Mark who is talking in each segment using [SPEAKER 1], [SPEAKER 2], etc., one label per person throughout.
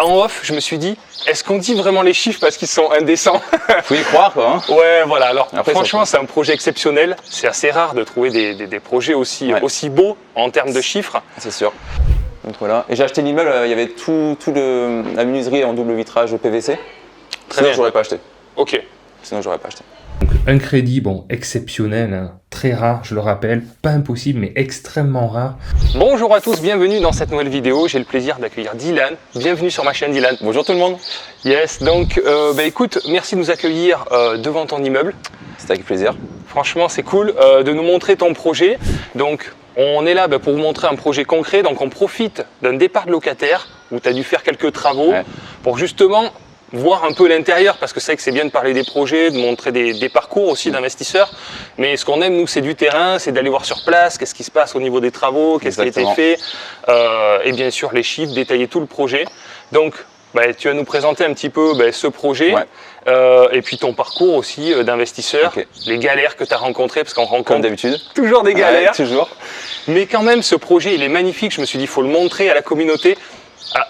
[SPEAKER 1] en off, je me suis dit, est-ce qu'on dit vraiment les chiffres parce qu'ils sont indécents?
[SPEAKER 2] Faut y croire quoi. Hein.
[SPEAKER 1] Ouais, voilà. Alors
[SPEAKER 2] Après,
[SPEAKER 1] franchement, c'est un projet exceptionnel. C'est assez rare de trouver des projets aussi beaux en termes de chiffres.
[SPEAKER 2] C'est sûr. Donc voilà. Et j'ai acheté l'immeuble, il y avait la menuiserie en double vitrage PVC. Sinon, j'aurais pas acheté.
[SPEAKER 1] Ok.
[SPEAKER 2] Sinon, j'aurais pas acheté.
[SPEAKER 3] Donc, un crédit, bon, exceptionnel, hein, très rare, je le rappelle, pas impossible, mais extrêmement rare.
[SPEAKER 1] Bonjour à tous, bienvenue dans cette nouvelle vidéo. J'ai le plaisir d'accueillir Dylan. Bienvenue sur ma chaîne, Dylan.
[SPEAKER 2] Bonjour tout le monde.
[SPEAKER 1] Yes, donc écoute, merci de nous accueillir devant ton immeuble.
[SPEAKER 2] C'était avec plaisir.
[SPEAKER 1] Franchement, c'est cool de nous montrer ton projet. Donc, on est là pour vous montrer un projet concret. Donc, on profite d'un départ de locataire où tu as dû faire quelques travaux pour justement voir un peu l'intérieur, parce que c'est vrai que c'est bien de parler des projets, de montrer des parcours aussi d'investisseurs, mais ce qu'on aime nous c'est du terrain, c'est d'aller voir sur place qu'est-ce qui se passe au niveau des travaux, qu'est-ce qui a été fait, et bien sûr les chiffres, détailler tout le projet. Donc tu vas nous présenter un petit peu ce projet, et puis ton parcours aussi d'investisseur, les galères que tu as rencontrées, parce qu'on rencontre
[SPEAKER 2] comme d'habitude
[SPEAKER 1] toujours des galères,
[SPEAKER 2] toujours.
[SPEAKER 1] Mais quand même ce projet il est magnifique, je me suis dit il faut le montrer à la communauté.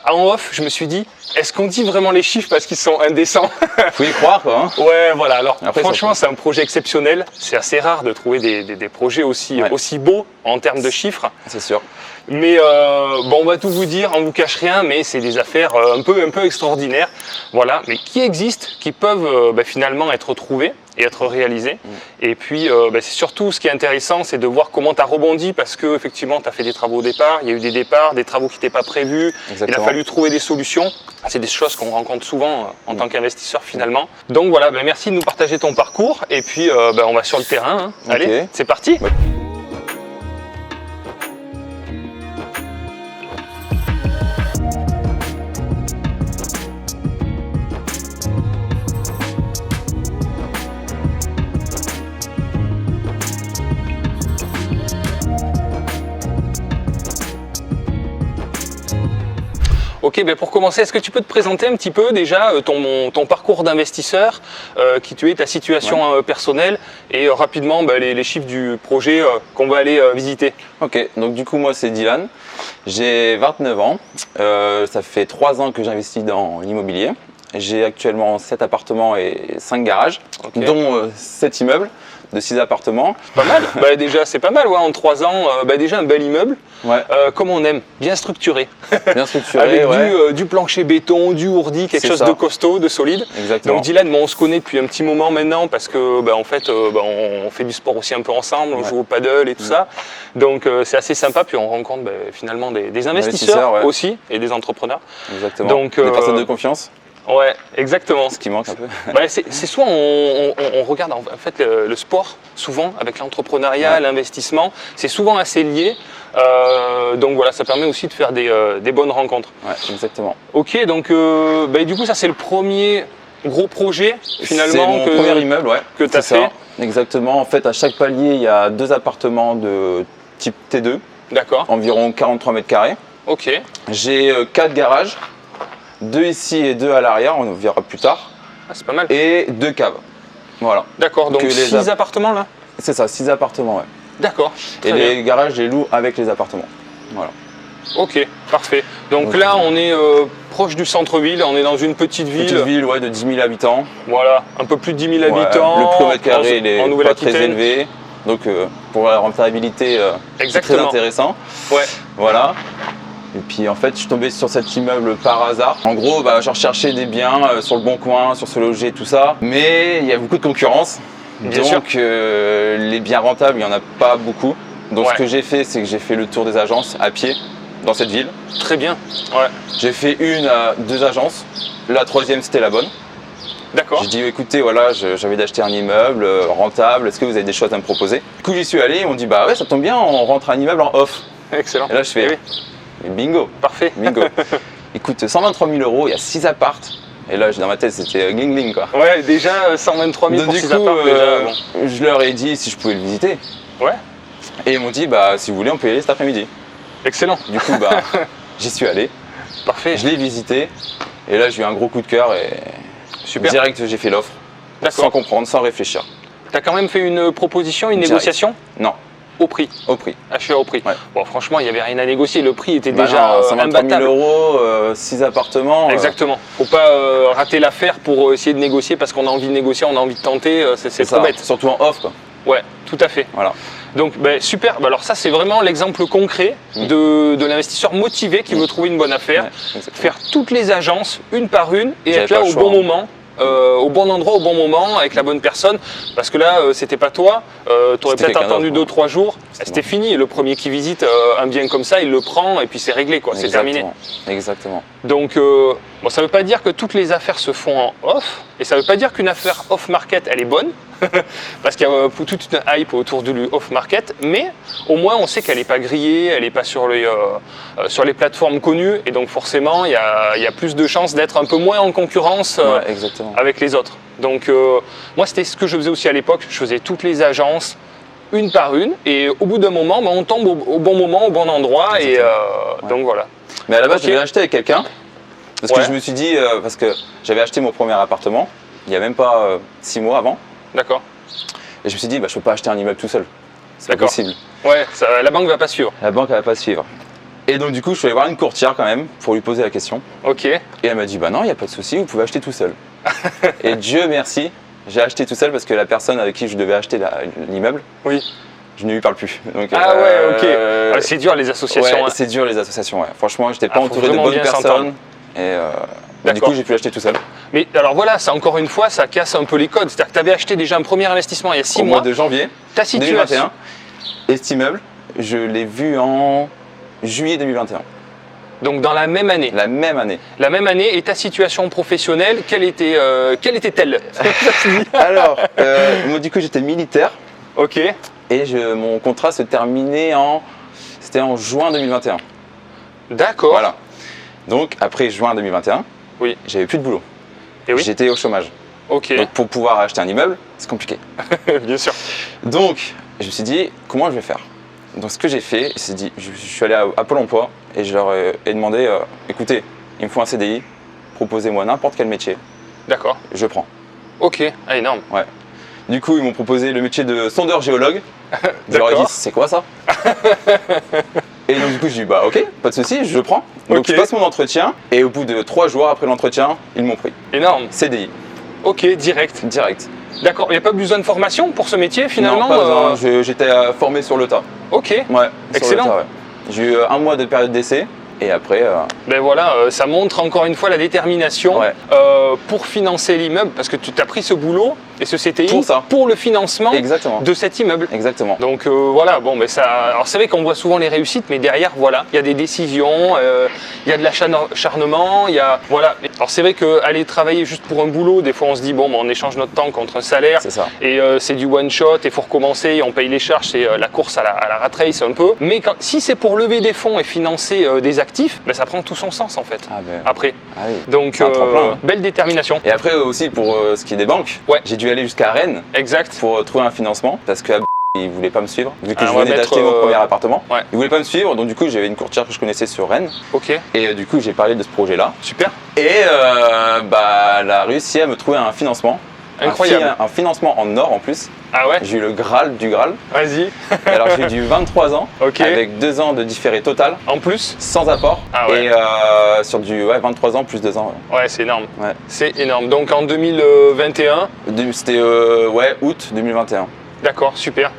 [SPEAKER 1] En off, je me suis dit, est-ce qu'on dit vraiment les chiffres parce qu'ils sont indécents?
[SPEAKER 2] Faut y croire quoi. Hein.
[SPEAKER 1] Ouais, voilà. Alors
[SPEAKER 2] après,
[SPEAKER 1] franchement, c'est un projet exceptionnel. C'est assez rare de trouver des projets aussi beaux en termes de chiffres.
[SPEAKER 2] C'est sûr.
[SPEAKER 1] Mais on va tout vous dire, on vous cache rien, mais c'est des affaires un peu extraordinaires. Voilà, mais qui existent, qui peuvent finalement être trouvées et être réalisées. Et puis, c'est surtout ce qui est intéressant, c'est de voir comment tu as rebondi, parce que effectivement, tu as fait des travaux au départ, il y a eu des départs, des travaux qui n'étaient pas prévus. Il a fallu trouver des solutions. C'est des choses qu'on rencontre souvent en tant qu'investisseur finalement. Donc voilà, merci de nous partager ton parcours. Et puis, on va sur le terrain. Hein. Allez, c'est parti. Ok, pour commencer, est-ce que tu peux te présenter un petit peu déjà ton parcours d'investisseur, qui tu es, ta situation personnelle et rapidement les chiffres du projet qu'on va aller visiter.
[SPEAKER 2] Ok, donc du coup moi c'est Dylan, j'ai 29 ans, ça fait 3 ans que j'investis dans l'immobilier. J'ai actuellement 7 appartements et 5 garages, dont 7 immeubles de 6 appartements.
[SPEAKER 1] Pas mal. Déjà c'est pas mal, en 3 ans, déjà un bel immeuble, comme on aime, bien structuré.
[SPEAKER 2] Bien structuré,
[SPEAKER 1] avec du plancher béton, du ourdi, quelque chose de costaud, de solide.
[SPEAKER 2] Exactement.
[SPEAKER 1] Donc Dylan, on se connaît depuis un petit moment maintenant parce que en fait on fait du sport aussi un peu ensemble, on joue au paddle et tout ça. Donc c'est assez sympa, puis on rencontre finalement des investisseurs aussi et des entrepreneurs.
[SPEAKER 2] Exactement.
[SPEAKER 1] Donc,
[SPEAKER 2] des personnes de confiance.
[SPEAKER 1] Ouais, exactement.
[SPEAKER 2] Ce qui manque un peu.
[SPEAKER 1] C'est soit on regarde en fait le sport, souvent avec l'entrepreneuriat, l'investissement, c'est souvent assez lié. Donc voilà, ça permet aussi de faire des bonnes rencontres.
[SPEAKER 2] Ouais, exactement.
[SPEAKER 1] Ok, donc du coup ça c'est le premier gros projet finalement.
[SPEAKER 2] C'est mon premier immeuble,
[SPEAKER 1] que tu as fait.
[SPEAKER 2] Exactement, en fait à chaque palier il y a 2 appartements de type T2.
[SPEAKER 1] D'accord.
[SPEAKER 2] Environ 43 mètres carrés.
[SPEAKER 1] Ok.
[SPEAKER 2] J'ai 4 garages. 2 ici et 2 à l'arrière, on verra plus tard.
[SPEAKER 1] Ah, c'est pas mal.
[SPEAKER 2] Et 2 caves. Voilà.
[SPEAKER 1] D'accord, donc 6 appartements là?
[SPEAKER 2] C'est ça, 6 appartements,
[SPEAKER 1] D'accord.
[SPEAKER 2] Et les garages, je les loue avec les appartements. Voilà.
[SPEAKER 1] Ok, parfait. Donc là, on est proche du centre-ville, on est dans une petite ville.
[SPEAKER 2] Petite ville, de 10 000 habitants.
[SPEAKER 1] Voilà, un peu plus de 10 000 habitants.
[SPEAKER 2] Le prix au mètre carré, il est pas très
[SPEAKER 1] Nouvelle-Aquitaine.
[SPEAKER 2] élevé. Donc pour la rentabilité, c'est très intéressant.
[SPEAKER 1] Ouais.
[SPEAKER 2] Voilà. Et puis en fait, je suis tombé sur cet immeuble par hasard. En gros, je recherchais des biens sur le Bon Coin, sur Ce Loger, tout ça. Mais il y a beaucoup de concurrence. Donc les biens rentables, il n'y en a pas beaucoup. Donc ce que j'ai fait, c'est que j'ai fait le tour des agences à pied dans cette ville.
[SPEAKER 1] Très bien. Ouais.
[SPEAKER 2] J'ai fait 1 à 2 agences. La 3e, c'était la bonne.
[SPEAKER 1] D'accord.
[SPEAKER 2] J'ai dit écoutez, voilà, j'ai envie d'acheter un immeuble rentable. Est-ce que vous avez des choses à me proposer? Du coup, j'y suis allé. Ils m'ont dit ouais, ça tombe bien, on rentre un immeuble en off.
[SPEAKER 1] Excellent.
[SPEAKER 2] Et là, je fais bingo.
[SPEAKER 1] Parfait.
[SPEAKER 2] Bingo. Écoute, 123 000 €, il y a 6 appartes. Et là, dans ma tête, c'était gling gling quoi.
[SPEAKER 1] Ouais, déjà 123 000 pour 6 appartes.
[SPEAKER 2] Je leur ai dit si je pouvais le visiter.
[SPEAKER 1] Ouais.
[SPEAKER 2] Et ils m'ont dit si vous voulez, on peut y aller cet après-midi.
[SPEAKER 1] Excellent.
[SPEAKER 2] Du coup, j'y suis allé.
[SPEAKER 1] Parfait.
[SPEAKER 2] Je l'ai visité. Et là, j'ai eu un gros coup de cœur et direct, j'ai fait l'offre. Sans comprendre, sans réfléchir.
[SPEAKER 1] Tu as quand même fait une proposition, une négociation?
[SPEAKER 2] Non.
[SPEAKER 1] au prix.
[SPEAKER 2] Au prix.
[SPEAKER 1] Acheté au prix.
[SPEAKER 2] Ouais.
[SPEAKER 1] Bon, franchement, il n'y avait rien à négocier. Le prix était
[SPEAKER 2] Bah
[SPEAKER 1] déjà
[SPEAKER 2] non, 123 000
[SPEAKER 1] imbattable.
[SPEAKER 2] €, 6 appartements.
[SPEAKER 1] Exactement. Faut pas rater l'affaire pour essayer de négocier parce qu'on a envie de négocier, on a envie de tenter. C'est trop
[SPEAKER 2] ça.
[SPEAKER 1] bête.
[SPEAKER 2] Surtout en off, quoi.
[SPEAKER 1] Ouais, tout à fait.
[SPEAKER 2] Voilà.
[SPEAKER 1] Donc super, alors ça c'est vraiment l'exemple concret de l'investisseur motivé qui veut trouver une bonne affaire,
[SPEAKER 2] Ouais, exactement.
[SPEAKER 1] faire toutes les agences une par une et
[SPEAKER 2] J'avais
[SPEAKER 1] être là
[SPEAKER 2] pas le
[SPEAKER 1] au
[SPEAKER 2] choix,
[SPEAKER 1] bon
[SPEAKER 2] hein.
[SPEAKER 1] moment, au bon endroit, au bon moment, avec la bonne personne, parce que là c'était pas toi, tu aurais
[SPEAKER 2] C'était
[SPEAKER 1] peut-être
[SPEAKER 2] quelqu'un
[SPEAKER 1] attendu
[SPEAKER 2] d'autre,
[SPEAKER 1] 2-3 jours, c'était
[SPEAKER 2] bon.
[SPEAKER 1] fini, le premier qui visite un bien comme ça, il le prend et puis c'est réglé, quoi, c'est terminé.
[SPEAKER 2] Exactement.
[SPEAKER 1] Donc, bon, ça ne veut pas dire que toutes les affaires se font en off, et ça ne veut pas dire qu'une affaire off-market, elle est bonne, parce qu'il y a toute une hype autour du off-market, mais au moins on sait qu'elle n'est pas grillée, elle n'est pas sur les plateformes connues, et donc forcément, il y a plus de chances d'être un peu moins en concurrence
[SPEAKER 2] Ouais, exactement.
[SPEAKER 1] avec les autres. Donc, moi, c'était ce que je faisais aussi à l'époque, je faisais toutes les agences, une par une, et au bout d'un moment, on tombe au bon moment, au bon endroit, et donc voilà.
[SPEAKER 2] Mais à la base,
[SPEAKER 1] Ok.
[SPEAKER 2] je l'avais acheté avec quelqu'un. Parce
[SPEAKER 1] Ouais.
[SPEAKER 2] que je me suis dit, parce que j'avais acheté mon premier appartement, il n'y a même pas 6 mois avant.
[SPEAKER 1] D'accord.
[SPEAKER 2] Et je me suis dit, bah, je ne peux pas acheter un immeuble tout seul. C'est pas
[SPEAKER 1] D'accord.
[SPEAKER 2] possible.
[SPEAKER 1] Ouais, la banque va pas suivre.
[SPEAKER 2] La banque, elle va pas suivre. Et donc, du coup, je suis allé voir une courtière quand même pour lui poser la question.
[SPEAKER 1] Ok.
[SPEAKER 2] Et elle m'a dit, bah non, il n'y a pas de souci, vous pouvez acheter tout seul. Et Dieu merci, j'ai acheté tout seul parce que la personne avec qui je devais acheter l'immeuble,
[SPEAKER 1] Oui.
[SPEAKER 2] je ne lui parle plus. Donc,
[SPEAKER 1] Ah ouais, ok. Ouais, c'est dur les associations.
[SPEAKER 2] ouais,
[SPEAKER 1] hein.
[SPEAKER 2] c'est dur les associations. Ouais. Franchement, j'étais pas
[SPEAKER 1] faut
[SPEAKER 2] entouré de
[SPEAKER 1] vraiment
[SPEAKER 2] bonnes
[SPEAKER 1] bien s'entendre.
[SPEAKER 2] personnes. Et du
[SPEAKER 1] D'accord.
[SPEAKER 2] coup, j'ai pu l'acheter tout seul.
[SPEAKER 1] Mais alors voilà, ça encore une fois, ça casse un peu les codes. C'est-à-dire que tu avais acheté déjà un premier investissement il y a 6
[SPEAKER 2] Au
[SPEAKER 1] mois.
[SPEAKER 2] mois de janvier
[SPEAKER 1] Ta situation.
[SPEAKER 2] 2021. Et cet immeuble, je l'ai vu en juillet 2021.
[SPEAKER 1] Donc dans la même année.
[SPEAKER 2] La même année.
[SPEAKER 1] La même année, et ta situation professionnelle, quelle était-elle?
[SPEAKER 2] Alors, moi du coup j'étais militaire
[SPEAKER 1] Ok.
[SPEAKER 2] et mon contrat se terminait c'était en juin 2021.
[SPEAKER 1] D'accord.
[SPEAKER 2] Voilà. Donc après juin 2021,
[SPEAKER 1] Oui.
[SPEAKER 2] j'avais plus de boulot.
[SPEAKER 1] Et oui.
[SPEAKER 2] J'étais au chômage.
[SPEAKER 1] Ok.
[SPEAKER 2] Donc pour pouvoir acheter un immeuble, c'est compliqué.
[SPEAKER 1] Bien sûr.
[SPEAKER 2] Donc je me suis dit comment je vais faire. Donc ce que j'ai fait, je suis allé à Pôle emploi et je leur ai demandé écoutez, il me faut un CDI, proposez-moi n'importe quel métier,
[SPEAKER 1] D'accord.
[SPEAKER 2] je prends.
[SPEAKER 1] Ok. Ah, énorme.
[SPEAKER 2] Ouais. Du coup, ils m'ont proposé le métier de sondeur géologue. Je leur ai dit,
[SPEAKER 1] D'accord.
[SPEAKER 2] c'est quoi ça? Et donc, du coup, j'ai dit, bah ok, pas de souci, je prends. Donc,
[SPEAKER 1] Ok.
[SPEAKER 2] je passe mon entretien et au bout de 3 jours après l'entretien, ils m'ont pris.
[SPEAKER 1] Énorme.
[SPEAKER 2] CDI,
[SPEAKER 1] Ok, direct.
[SPEAKER 2] direct.
[SPEAKER 1] D'accord. Il n'y a pas besoin de formation pour ce métier finalement
[SPEAKER 2] Non, pas besoin, j'étais formé sur le tas.
[SPEAKER 1] Ok.
[SPEAKER 2] Ouais, sur
[SPEAKER 1] Excellent.
[SPEAKER 2] le tas, ouais. J'ai eu 1 mois de période d'essai et après,
[SPEAKER 1] Ben voilà, ça montre encore une fois la détermination
[SPEAKER 2] Ouais.
[SPEAKER 1] pour financer l'immeuble, parce que tu t'as pris ce boulot et ce CTI
[SPEAKER 2] Pour ça.
[SPEAKER 1] pour le financement
[SPEAKER 2] exactement.
[SPEAKER 1] de cet immeuble.
[SPEAKER 2] Exactement.
[SPEAKER 1] Donc voilà, bon, mais ça. Alors c'est vrai qu'on voit souvent les réussites, mais derrière, voilà, il y a des décisions, il y a de l'acharnement, il y a voilà. Alors c'est vrai qu'aller travailler juste pour un boulot, des fois on se dit bon, ben, on échange notre temps contre un salaire.
[SPEAKER 2] C'est ça.
[SPEAKER 1] Et c'est du one shot, il faut recommencer, on paye les charges, c'est la course à la rat race un peu. Mais si c'est pour lever des fonds et financer des actifs, ben, ça prend tout son sens en fait.
[SPEAKER 2] Ah ben,
[SPEAKER 1] Après,
[SPEAKER 2] ah oui.
[SPEAKER 1] donc
[SPEAKER 2] C'est un tremplin.
[SPEAKER 1] belle détermination.
[SPEAKER 2] Et après aussi, pour ce qui est des banques,
[SPEAKER 1] Ouais.
[SPEAKER 2] j'ai dû aller jusqu'à Rennes
[SPEAKER 1] Exact.
[SPEAKER 2] pour trouver un financement parce que ils voulaient pas me suivre vu que
[SPEAKER 1] Ah,
[SPEAKER 2] je
[SPEAKER 1] on va
[SPEAKER 2] venais
[SPEAKER 1] mettre,
[SPEAKER 2] d'acheter mon premier appartement.
[SPEAKER 1] ouais.
[SPEAKER 2] Ils voulaient pas me suivre, donc du coup j'avais une courtière que je connaissais sur Rennes
[SPEAKER 1] Ok.
[SPEAKER 2] et du coup j'ai parlé de ce projet-là
[SPEAKER 1] Super.
[SPEAKER 2] et bah, elle a réussi à me trouver un financement.
[SPEAKER 1] Incroyable.
[SPEAKER 2] Un financement en or en plus.
[SPEAKER 1] Ah ouais.
[SPEAKER 2] J'ai eu le Graal du Graal.
[SPEAKER 1] Vas-y.
[SPEAKER 2] Alors j'ai du 23 ans
[SPEAKER 1] Ok.
[SPEAKER 2] avec 2 ans de différé total
[SPEAKER 1] En plus.
[SPEAKER 2] sans apport
[SPEAKER 1] Ah ouais.
[SPEAKER 2] et sur du 23 ans plus 2 ans.
[SPEAKER 1] Ouais, c'est énorme.
[SPEAKER 2] Ouais.
[SPEAKER 1] C'est énorme. Donc en 2021,
[SPEAKER 2] C'était août 2021.
[SPEAKER 1] d'accord, super.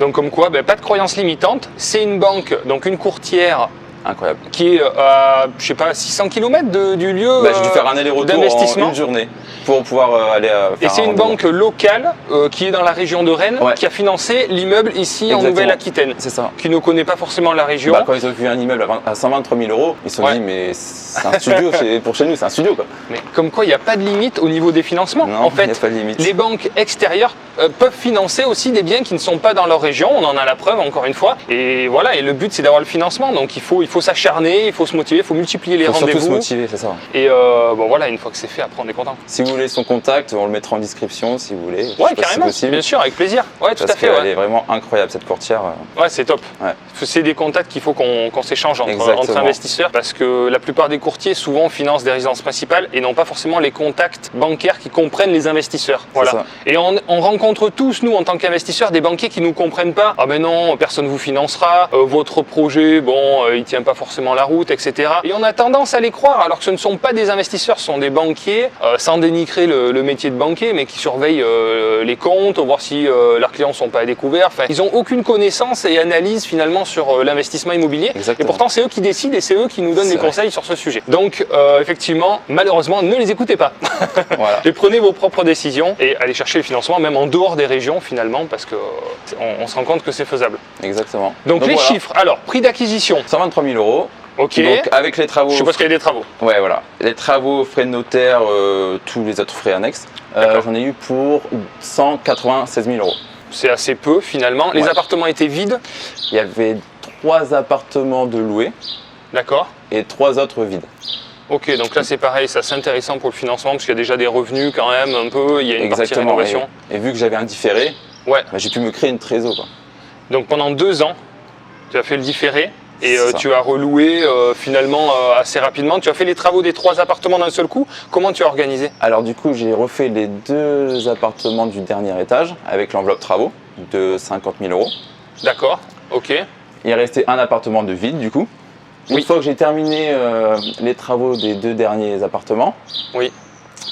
[SPEAKER 1] Donc comme quoi, ben, pas de croyance limitante. C'est une banque, donc une courtière
[SPEAKER 2] Incroyable.
[SPEAKER 1] qui est à, je sais pas, 600 km du lieu
[SPEAKER 2] Bah, j'ai dû faire un aller-retour
[SPEAKER 1] d'investissement.
[SPEAKER 2] en une journée pour pouvoir aller faire
[SPEAKER 1] Et c'est
[SPEAKER 2] un
[SPEAKER 1] une
[SPEAKER 2] rendez-vous.
[SPEAKER 1] banque locale qui est dans la région de Rennes,
[SPEAKER 2] Ouais.
[SPEAKER 1] qui a financé l'immeuble ici en
[SPEAKER 2] Exactement.
[SPEAKER 1] Nouvelle-Aquitaine,
[SPEAKER 2] C'est ça.
[SPEAKER 1] qui ne connaît pas forcément la région.
[SPEAKER 2] Bah, quand ils ont vu un immeuble à 123 000 €, ils se sont
[SPEAKER 1] Ouais.
[SPEAKER 2] dit mais c'est un studio pour chez nous, c'est un studio quoi.
[SPEAKER 1] Mais comme quoi, il n'y a pas de limite au niveau des financements.
[SPEAKER 2] Non,
[SPEAKER 1] en
[SPEAKER 2] il n'y a
[SPEAKER 1] fait,
[SPEAKER 2] pas de limite.
[SPEAKER 1] les banques extérieures peuvent financer aussi des biens qui ne sont pas dans leur région. On en a la preuve encore une fois. Et voilà. Et le but, c'est d'avoir le financement. Donc il faut faut s'acharner, il faut se motiver, il faut multiplier les
[SPEAKER 2] Faut surtout se
[SPEAKER 1] rendez-vous.
[SPEAKER 2] motiver, c'est ça.
[SPEAKER 1] Et bon voilà, une fois que c'est fait, après on est content.
[SPEAKER 2] Si vous voulez son contact, on le mettra en description si vous voulez. Je sais
[SPEAKER 1] Ouais,
[SPEAKER 2] pas si
[SPEAKER 1] carrément,
[SPEAKER 2] c'est possible.
[SPEAKER 1] bien sûr, avec plaisir. Ouais, tout
[SPEAKER 2] Parce
[SPEAKER 1] à fait.
[SPEAKER 2] qu'elle
[SPEAKER 1] Ouais,
[SPEAKER 2] est vraiment incroyable cette courtière.
[SPEAKER 1] ouais c'est top.
[SPEAKER 2] Ouais.
[SPEAKER 1] C'est des contacts qu'il faut qu'on s'échange entre
[SPEAKER 2] Exactement.
[SPEAKER 1] investisseurs parce que la plupart des courtiers souvent financent des résidences principales et n'ont pas forcément les contacts bancaires qui comprennent les investisseurs. Voilà.
[SPEAKER 2] ça.
[SPEAKER 1] Et on rencontre tous, nous, en tant qu'investisseurs, des banquiers qui ne nous comprennent pas. Ah ben non, personne ne vous financera, votre projet, bon, il tient pas forcément la route, etc. Et on a tendance à les croire alors que ce ne sont pas des investisseurs, ce sont des banquiers, sans dénigrer le métier de banquier, mais qui surveillent les comptes, voir si leurs clients ne sont pas à découvert. Enfin, ils n'ont aucune connaissance et analyse finalement sur l'investissement immobilier.
[SPEAKER 2] Exactement.
[SPEAKER 1] Et pourtant, c'est eux qui décident et c'est eux qui nous donnent des conseils sur ce sujet. Donc, effectivement, malheureusement, ne les écoutez pas.
[SPEAKER 2] Voilà.
[SPEAKER 1] Et prenez vos propres décisions et allez chercher le financement, même en dehors des régions finalement, parce qu'on on se rend compte que c'est faisable.
[SPEAKER 2] Exactement.
[SPEAKER 1] Donc les
[SPEAKER 2] voilà.
[SPEAKER 1] chiffres, alors, prix d'acquisition.
[SPEAKER 2] 123 000 euros.
[SPEAKER 1] Ok.
[SPEAKER 2] Donc avec les travaux.
[SPEAKER 1] Je suppose qu'il y a des travaux.
[SPEAKER 2] Ouais, voilà. Les travaux, frais de notaire, tous les autres frais annexes.
[SPEAKER 1] D'accord.
[SPEAKER 2] J'en ai eu pour 196 000 euros.
[SPEAKER 1] C'est assez peu finalement. Les
[SPEAKER 2] Ouais.
[SPEAKER 1] appartements étaient vides.
[SPEAKER 2] Il y avait 3 appartements de loués
[SPEAKER 1] D'accord.
[SPEAKER 2] et 3 autres vides.
[SPEAKER 1] Ok, donc là c'est pareil, ça c'est intéressant pour le financement parce qu'il y a déjà des revenus quand même un peu, il y a une partie
[SPEAKER 2] Exactement.
[SPEAKER 1] rénovation.
[SPEAKER 2] Et vu que j'avais un différé,
[SPEAKER 1] Ouais.
[SPEAKER 2] bah, j'ai pu me créer une trésor, quoi.
[SPEAKER 1] Donc pendant 2 ans, tu as fait le différé et
[SPEAKER 2] C'est ça.
[SPEAKER 1] tu as reloué finalement assez rapidement. Tu as fait les travaux des 3 appartements d'un seul coup. Comment tu as organisé?
[SPEAKER 2] Alors du coup, j'ai refait les 2 appartements du dernier étage avec l'enveloppe travaux de 50 000 euros.
[SPEAKER 1] D'accord, ok.
[SPEAKER 2] Il restait un appartement de vide du coup. Une
[SPEAKER 1] Oui.
[SPEAKER 2] fois que j'ai terminé les travaux des 2 derniers appartements,
[SPEAKER 1] Oui.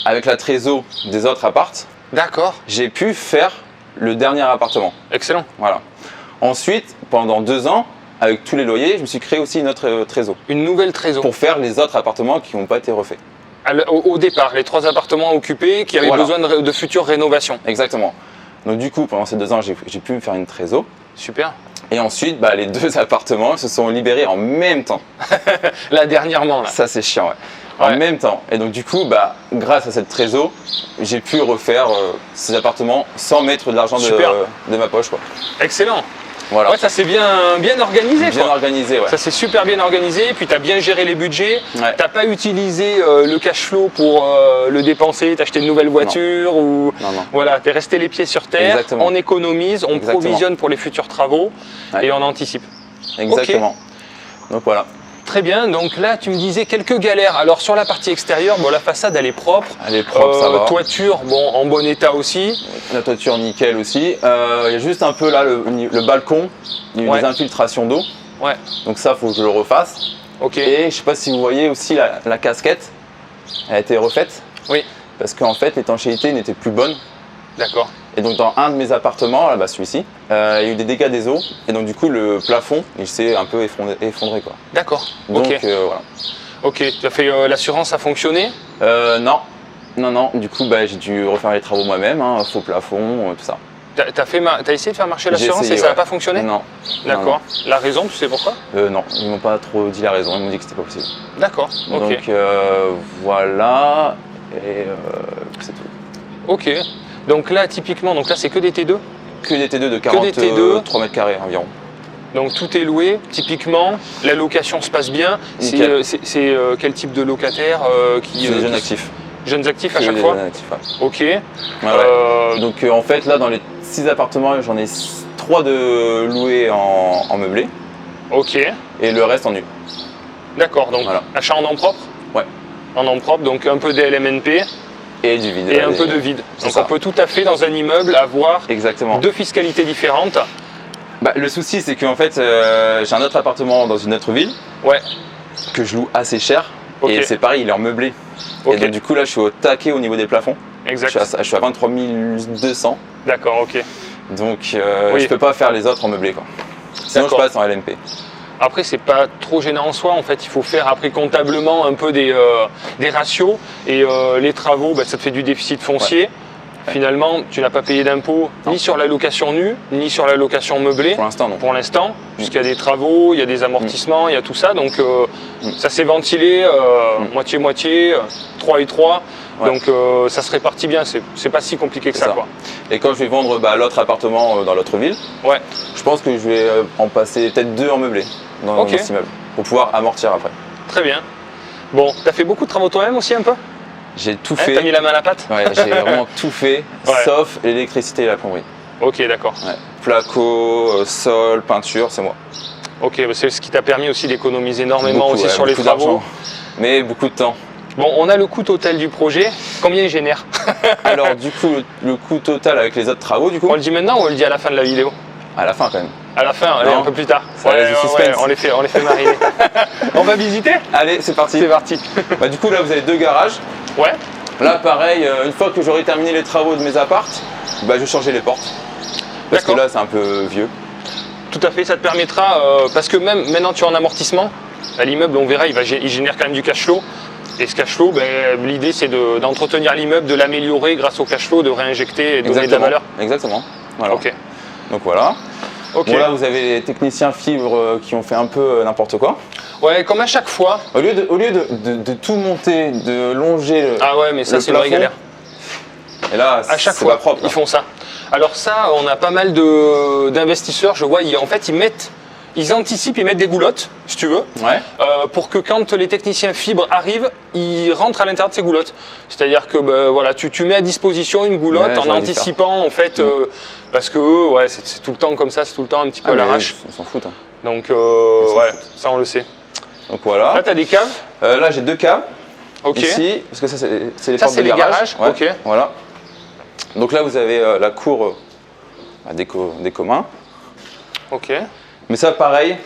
[SPEAKER 2] avec la trésor des autres appartes,
[SPEAKER 1] D'accord,
[SPEAKER 2] j'ai pu faire le dernier appartement.
[SPEAKER 1] excellent.
[SPEAKER 2] Voilà. Ensuite, pendant 2 ans, avec tous les loyers, je me suis créé aussi une autre trésor
[SPEAKER 1] Une nouvelle trésor.
[SPEAKER 2] pour faire les autres appartements qui n'ont pas été refaits.
[SPEAKER 1] Au départ, les 3 appartements occupés qui avaient
[SPEAKER 2] Voilà.
[SPEAKER 1] besoin de futures rénovations.
[SPEAKER 2] Exactement. Donc du coup, pendant ces 2 ans, j'ai pu me faire une trésor.
[SPEAKER 1] Super.
[SPEAKER 2] Et ensuite, bah, les 2 appartements se sont libérés en même temps.
[SPEAKER 1] Là, dernièrement, là.
[SPEAKER 2] Ça, c'est chiant, ouais. En
[SPEAKER 1] Ouais.
[SPEAKER 2] même temps. Et donc, du coup, bah, grâce à cette trésor, j'ai pu refaire ces appartements sans mettre de l'argent
[SPEAKER 1] Super.
[SPEAKER 2] de ma poche, quoi.
[SPEAKER 1] Excellent.
[SPEAKER 2] Voilà.
[SPEAKER 1] Ouais, ça c'est bien organisé.
[SPEAKER 2] Bien
[SPEAKER 1] quoi.
[SPEAKER 2] organisé, ouais.
[SPEAKER 1] Ça c'est super bien organisé, puis tu as bien géré les budgets,
[SPEAKER 2] Ouais.
[SPEAKER 1] t'as pas utilisé le cash flow pour le dépenser, t'acheter une nouvelle voiture ou
[SPEAKER 2] Non, non.
[SPEAKER 1] voilà, t'es resté les pieds sur terre,
[SPEAKER 2] Exactement.
[SPEAKER 1] on économise, on
[SPEAKER 2] Exactement.
[SPEAKER 1] provisionne pour les futurs travaux
[SPEAKER 2] Ouais.
[SPEAKER 1] et on anticipe.
[SPEAKER 2] Exactement. Donc voilà.
[SPEAKER 1] Très bien, donc là tu me disais quelques galères. Alors sur la partie extérieure, bon la façade elle est propre,
[SPEAKER 2] Elle est propre, ça va.
[SPEAKER 1] toiture bon en bon état aussi.
[SPEAKER 2] La toiture nickel aussi. Il y a juste un peu là le balcon, il y a eu
[SPEAKER 1] Ouais.
[SPEAKER 2] des infiltrations d'eau.
[SPEAKER 1] Ouais,
[SPEAKER 2] Donc ça, faut que je le refasse.
[SPEAKER 1] ok.
[SPEAKER 2] Et je sais pas si vous voyez aussi la casquette, elle a été refaite.
[SPEAKER 1] Oui,
[SPEAKER 2] Parce qu'en fait, l'étanchéité n'était plus bonne.
[SPEAKER 1] d'accord.
[SPEAKER 2] Et donc dans un de mes appartements, là-bas celui-ci, il y a eu des dégâts des eaux. Et donc du coup, le plafond, il s'est un peu effondré, quoi.
[SPEAKER 1] D'accord.
[SPEAKER 2] Donc
[SPEAKER 1] Ok.
[SPEAKER 2] voilà.
[SPEAKER 1] Ok, tu as fait l'assurance a fonctionné.
[SPEAKER 2] Non. Non. Du coup, bah, j'ai dû refaire les travaux moi-même, hein, faux plafond, tout ça.
[SPEAKER 1] T'as essayé de faire marcher
[SPEAKER 2] J'ai
[SPEAKER 1] l'assurance et
[SPEAKER 2] essayé,
[SPEAKER 1] ça n'a
[SPEAKER 2] ouais.
[SPEAKER 1] pas fonctionné?
[SPEAKER 2] Non.
[SPEAKER 1] D'accord. La raison, tu sais pourquoi?
[SPEAKER 2] Non, ils m'ont pas trop dit la raison. Ils m'ont dit que c'était pas possible.
[SPEAKER 1] D'accord. Ok.
[SPEAKER 2] Donc voilà. Et c'est tout.
[SPEAKER 1] Ok. Donc là, typiquement, donc là c'est que des T2.
[SPEAKER 2] Que des T2 de
[SPEAKER 1] des T2.
[SPEAKER 2] 43 mètres carrés environ.
[SPEAKER 1] Donc tout est loué. Typiquement, la location se passe bien.
[SPEAKER 2] Nickel.
[SPEAKER 1] C'est quel type de locataire qui
[SPEAKER 2] C'est des jeunes actifs.
[SPEAKER 1] Jeunes actifs à
[SPEAKER 2] Que
[SPEAKER 1] chaque
[SPEAKER 2] des
[SPEAKER 1] fois.
[SPEAKER 2] jeunes actifs, ouais.
[SPEAKER 1] Ok.
[SPEAKER 2] Ouais, ouais.
[SPEAKER 1] Euh,
[SPEAKER 2] Donc en fait, là, dans les 6 appartements, j'en ai 3 de loués en meublé
[SPEAKER 1] ok.
[SPEAKER 2] et le reste en nu.
[SPEAKER 1] D'accord. Donc
[SPEAKER 2] Voilà.
[SPEAKER 1] achat en nom propre.
[SPEAKER 2] Ouais.
[SPEAKER 1] En nom propre, donc un peu d'LMNP
[SPEAKER 2] Et du vide.
[SPEAKER 1] et un peu de vide.
[SPEAKER 2] C'est
[SPEAKER 1] Donc
[SPEAKER 2] ça.
[SPEAKER 1] on peut tout à fait dans un immeuble avoir
[SPEAKER 2] Exactement.
[SPEAKER 1] 2 fiscalités différentes.
[SPEAKER 2] Bah, le souci, c'est qu'en fait, j'ai un autre appartement dans une autre ville
[SPEAKER 1] Ouais.
[SPEAKER 2] que je loue assez cher.
[SPEAKER 1] Ok.
[SPEAKER 2] Et c'est pareil, il est en meublé.
[SPEAKER 1] Ok.
[SPEAKER 2] Et donc, du coup, là, je suis au taquet au niveau des plafonds.
[SPEAKER 1] Exact.
[SPEAKER 2] Je suis à 23 200.
[SPEAKER 1] D'accord. Ok.
[SPEAKER 2] Donc,
[SPEAKER 1] Oui.
[SPEAKER 2] je peux pas faire les autres en meublé, quoi. Sinon, je
[SPEAKER 1] D'accord.
[SPEAKER 2] passe en LMP.
[SPEAKER 1] Après, c'est pas trop gênant en soi. En fait, il faut faire après comptablement un peu des ratios. Et les travaux, bah, ça te fait du déficit foncier. Finalement, tu n'as pas payé d'impôt ni sur la location nue, ni sur la location meublée.
[SPEAKER 2] Pour l'instant, non.
[SPEAKER 1] Pour l'instant, puisqu'il y a des travaux, il y a des amortissements, il y a tout ça. Donc, ça s'est ventilé moitié-moitié, 3 et 3.
[SPEAKER 2] Ouais.
[SPEAKER 1] Donc, ça se répartit bien. C'est pas si compliqué que
[SPEAKER 2] C'est
[SPEAKER 1] ça,
[SPEAKER 2] ça.
[SPEAKER 1] quoi.
[SPEAKER 2] Et quand je vais vendre l'autre appartement dans l'autre ville,
[SPEAKER 1] Ouais.
[SPEAKER 2] je pense que je vais en passer peut-être 2 en meublé dans
[SPEAKER 1] Ok.
[SPEAKER 2] cet immeuble. pour pouvoir amortir après.
[SPEAKER 1] Très bien. Bon, t'as fait beaucoup de travaux toi-même aussi un peu?
[SPEAKER 2] J'ai tout fait.
[SPEAKER 1] T'as mis la main à la pâte?
[SPEAKER 2] Ouais, j'ai vraiment tout fait, sauf l'électricité et la plomberie.
[SPEAKER 1] Ok, d'accord.
[SPEAKER 2] Ouais. Placo, sol, peinture, c'est moi.
[SPEAKER 1] Ok, bah c'est ce qui t'a permis aussi d'économiser énormément
[SPEAKER 2] Beaucoup,
[SPEAKER 1] aussi sur les
[SPEAKER 2] beaucoup
[SPEAKER 1] travaux.
[SPEAKER 2] d'argent, mais beaucoup de temps.
[SPEAKER 1] Bon, on a le coût total du projet. Combien il génère?
[SPEAKER 2] Alors du coup, le coût total avec les autres travaux, du coup,
[SPEAKER 1] On le dit maintenant ou on le dit à la fin de la vidéo?
[SPEAKER 2] à la fin quand même.
[SPEAKER 1] À la fin, allez,
[SPEAKER 2] Non.
[SPEAKER 1] un peu plus tard.
[SPEAKER 2] Ça laisse du suspense.
[SPEAKER 1] on les fait mariner. On va visiter?
[SPEAKER 2] Allez, c'est parti.
[SPEAKER 1] C'est parti.
[SPEAKER 2] Bah, du coup, là, vous avez 2 garages.
[SPEAKER 1] Ouais,
[SPEAKER 2] Là, pareil, une fois que j'aurai terminé les travaux de mes appartes, bah, je vais changer les portes. Parce que
[SPEAKER 1] D'accord.
[SPEAKER 2] là, c'est un peu vieux.
[SPEAKER 1] tout à fait, ça te permettra, parce que même maintenant tu es en amortissement, à l'immeuble on verra, il génère quand même du cash flow. Et ce cash flow, ben, l'idée c'est d'entretenir l'immeuble, de l'améliorer grâce au cash flow, de réinjecter et de donner de la valeur.
[SPEAKER 2] Exactement. Voilà.
[SPEAKER 1] Ok.
[SPEAKER 2] Donc voilà.
[SPEAKER 1] Ok.
[SPEAKER 2] Bon, là, vous avez les techniciens fibres qui ont fait un peu n'importe quoi.
[SPEAKER 1] Ouais, comme à chaque fois.
[SPEAKER 2] Au lieu de tout monter, de longer le,
[SPEAKER 1] Ah ouais, mais ça
[SPEAKER 2] le
[SPEAKER 1] c'est une vraie
[SPEAKER 2] plafond,
[SPEAKER 1] galère.
[SPEAKER 2] et là,
[SPEAKER 1] À chaque
[SPEAKER 2] c'est
[SPEAKER 1] fois,
[SPEAKER 2] pas propre.
[SPEAKER 1] ils font ça. Alors ça, on a pas mal d'investisseurs, je vois, en fait ils anticipent, ils mettent des goulottes, si tu veux,
[SPEAKER 2] Ouais.
[SPEAKER 1] pour que quand les techniciens fibres arrivent, ils rentrent à l'intérieur de ces goulottes. C'est-à-dire que ben, voilà, tu mets à disposition une goulotte
[SPEAKER 2] Ouais,
[SPEAKER 1] en
[SPEAKER 2] j'aurais dû
[SPEAKER 1] anticipant en fait, parce que eux, ouais, c'est tout le temps comme ça, c'est tout le temps un petit peu à
[SPEAKER 2] mais
[SPEAKER 1] l'arrache.
[SPEAKER 2] on s'en fout. Hein.
[SPEAKER 1] Donc ouais, ça on le sait.
[SPEAKER 2] Donc voilà.
[SPEAKER 1] Là, tu as des caves.
[SPEAKER 2] Là, j'ai 2 caves.
[SPEAKER 1] Ok.
[SPEAKER 2] Ici, parce que ça, c'est les
[SPEAKER 1] Ça,
[SPEAKER 2] portes
[SPEAKER 1] c'est
[SPEAKER 2] de
[SPEAKER 1] les
[SPEAKER 2] garage.
[SPEAKER 1] garages, ok.
[SPEAKER 2] Voilà. Donc là, vous avez la cour des communs.
[SPEAKER 1] Ok.
[SPEAKER 2] Mais ça, pareil,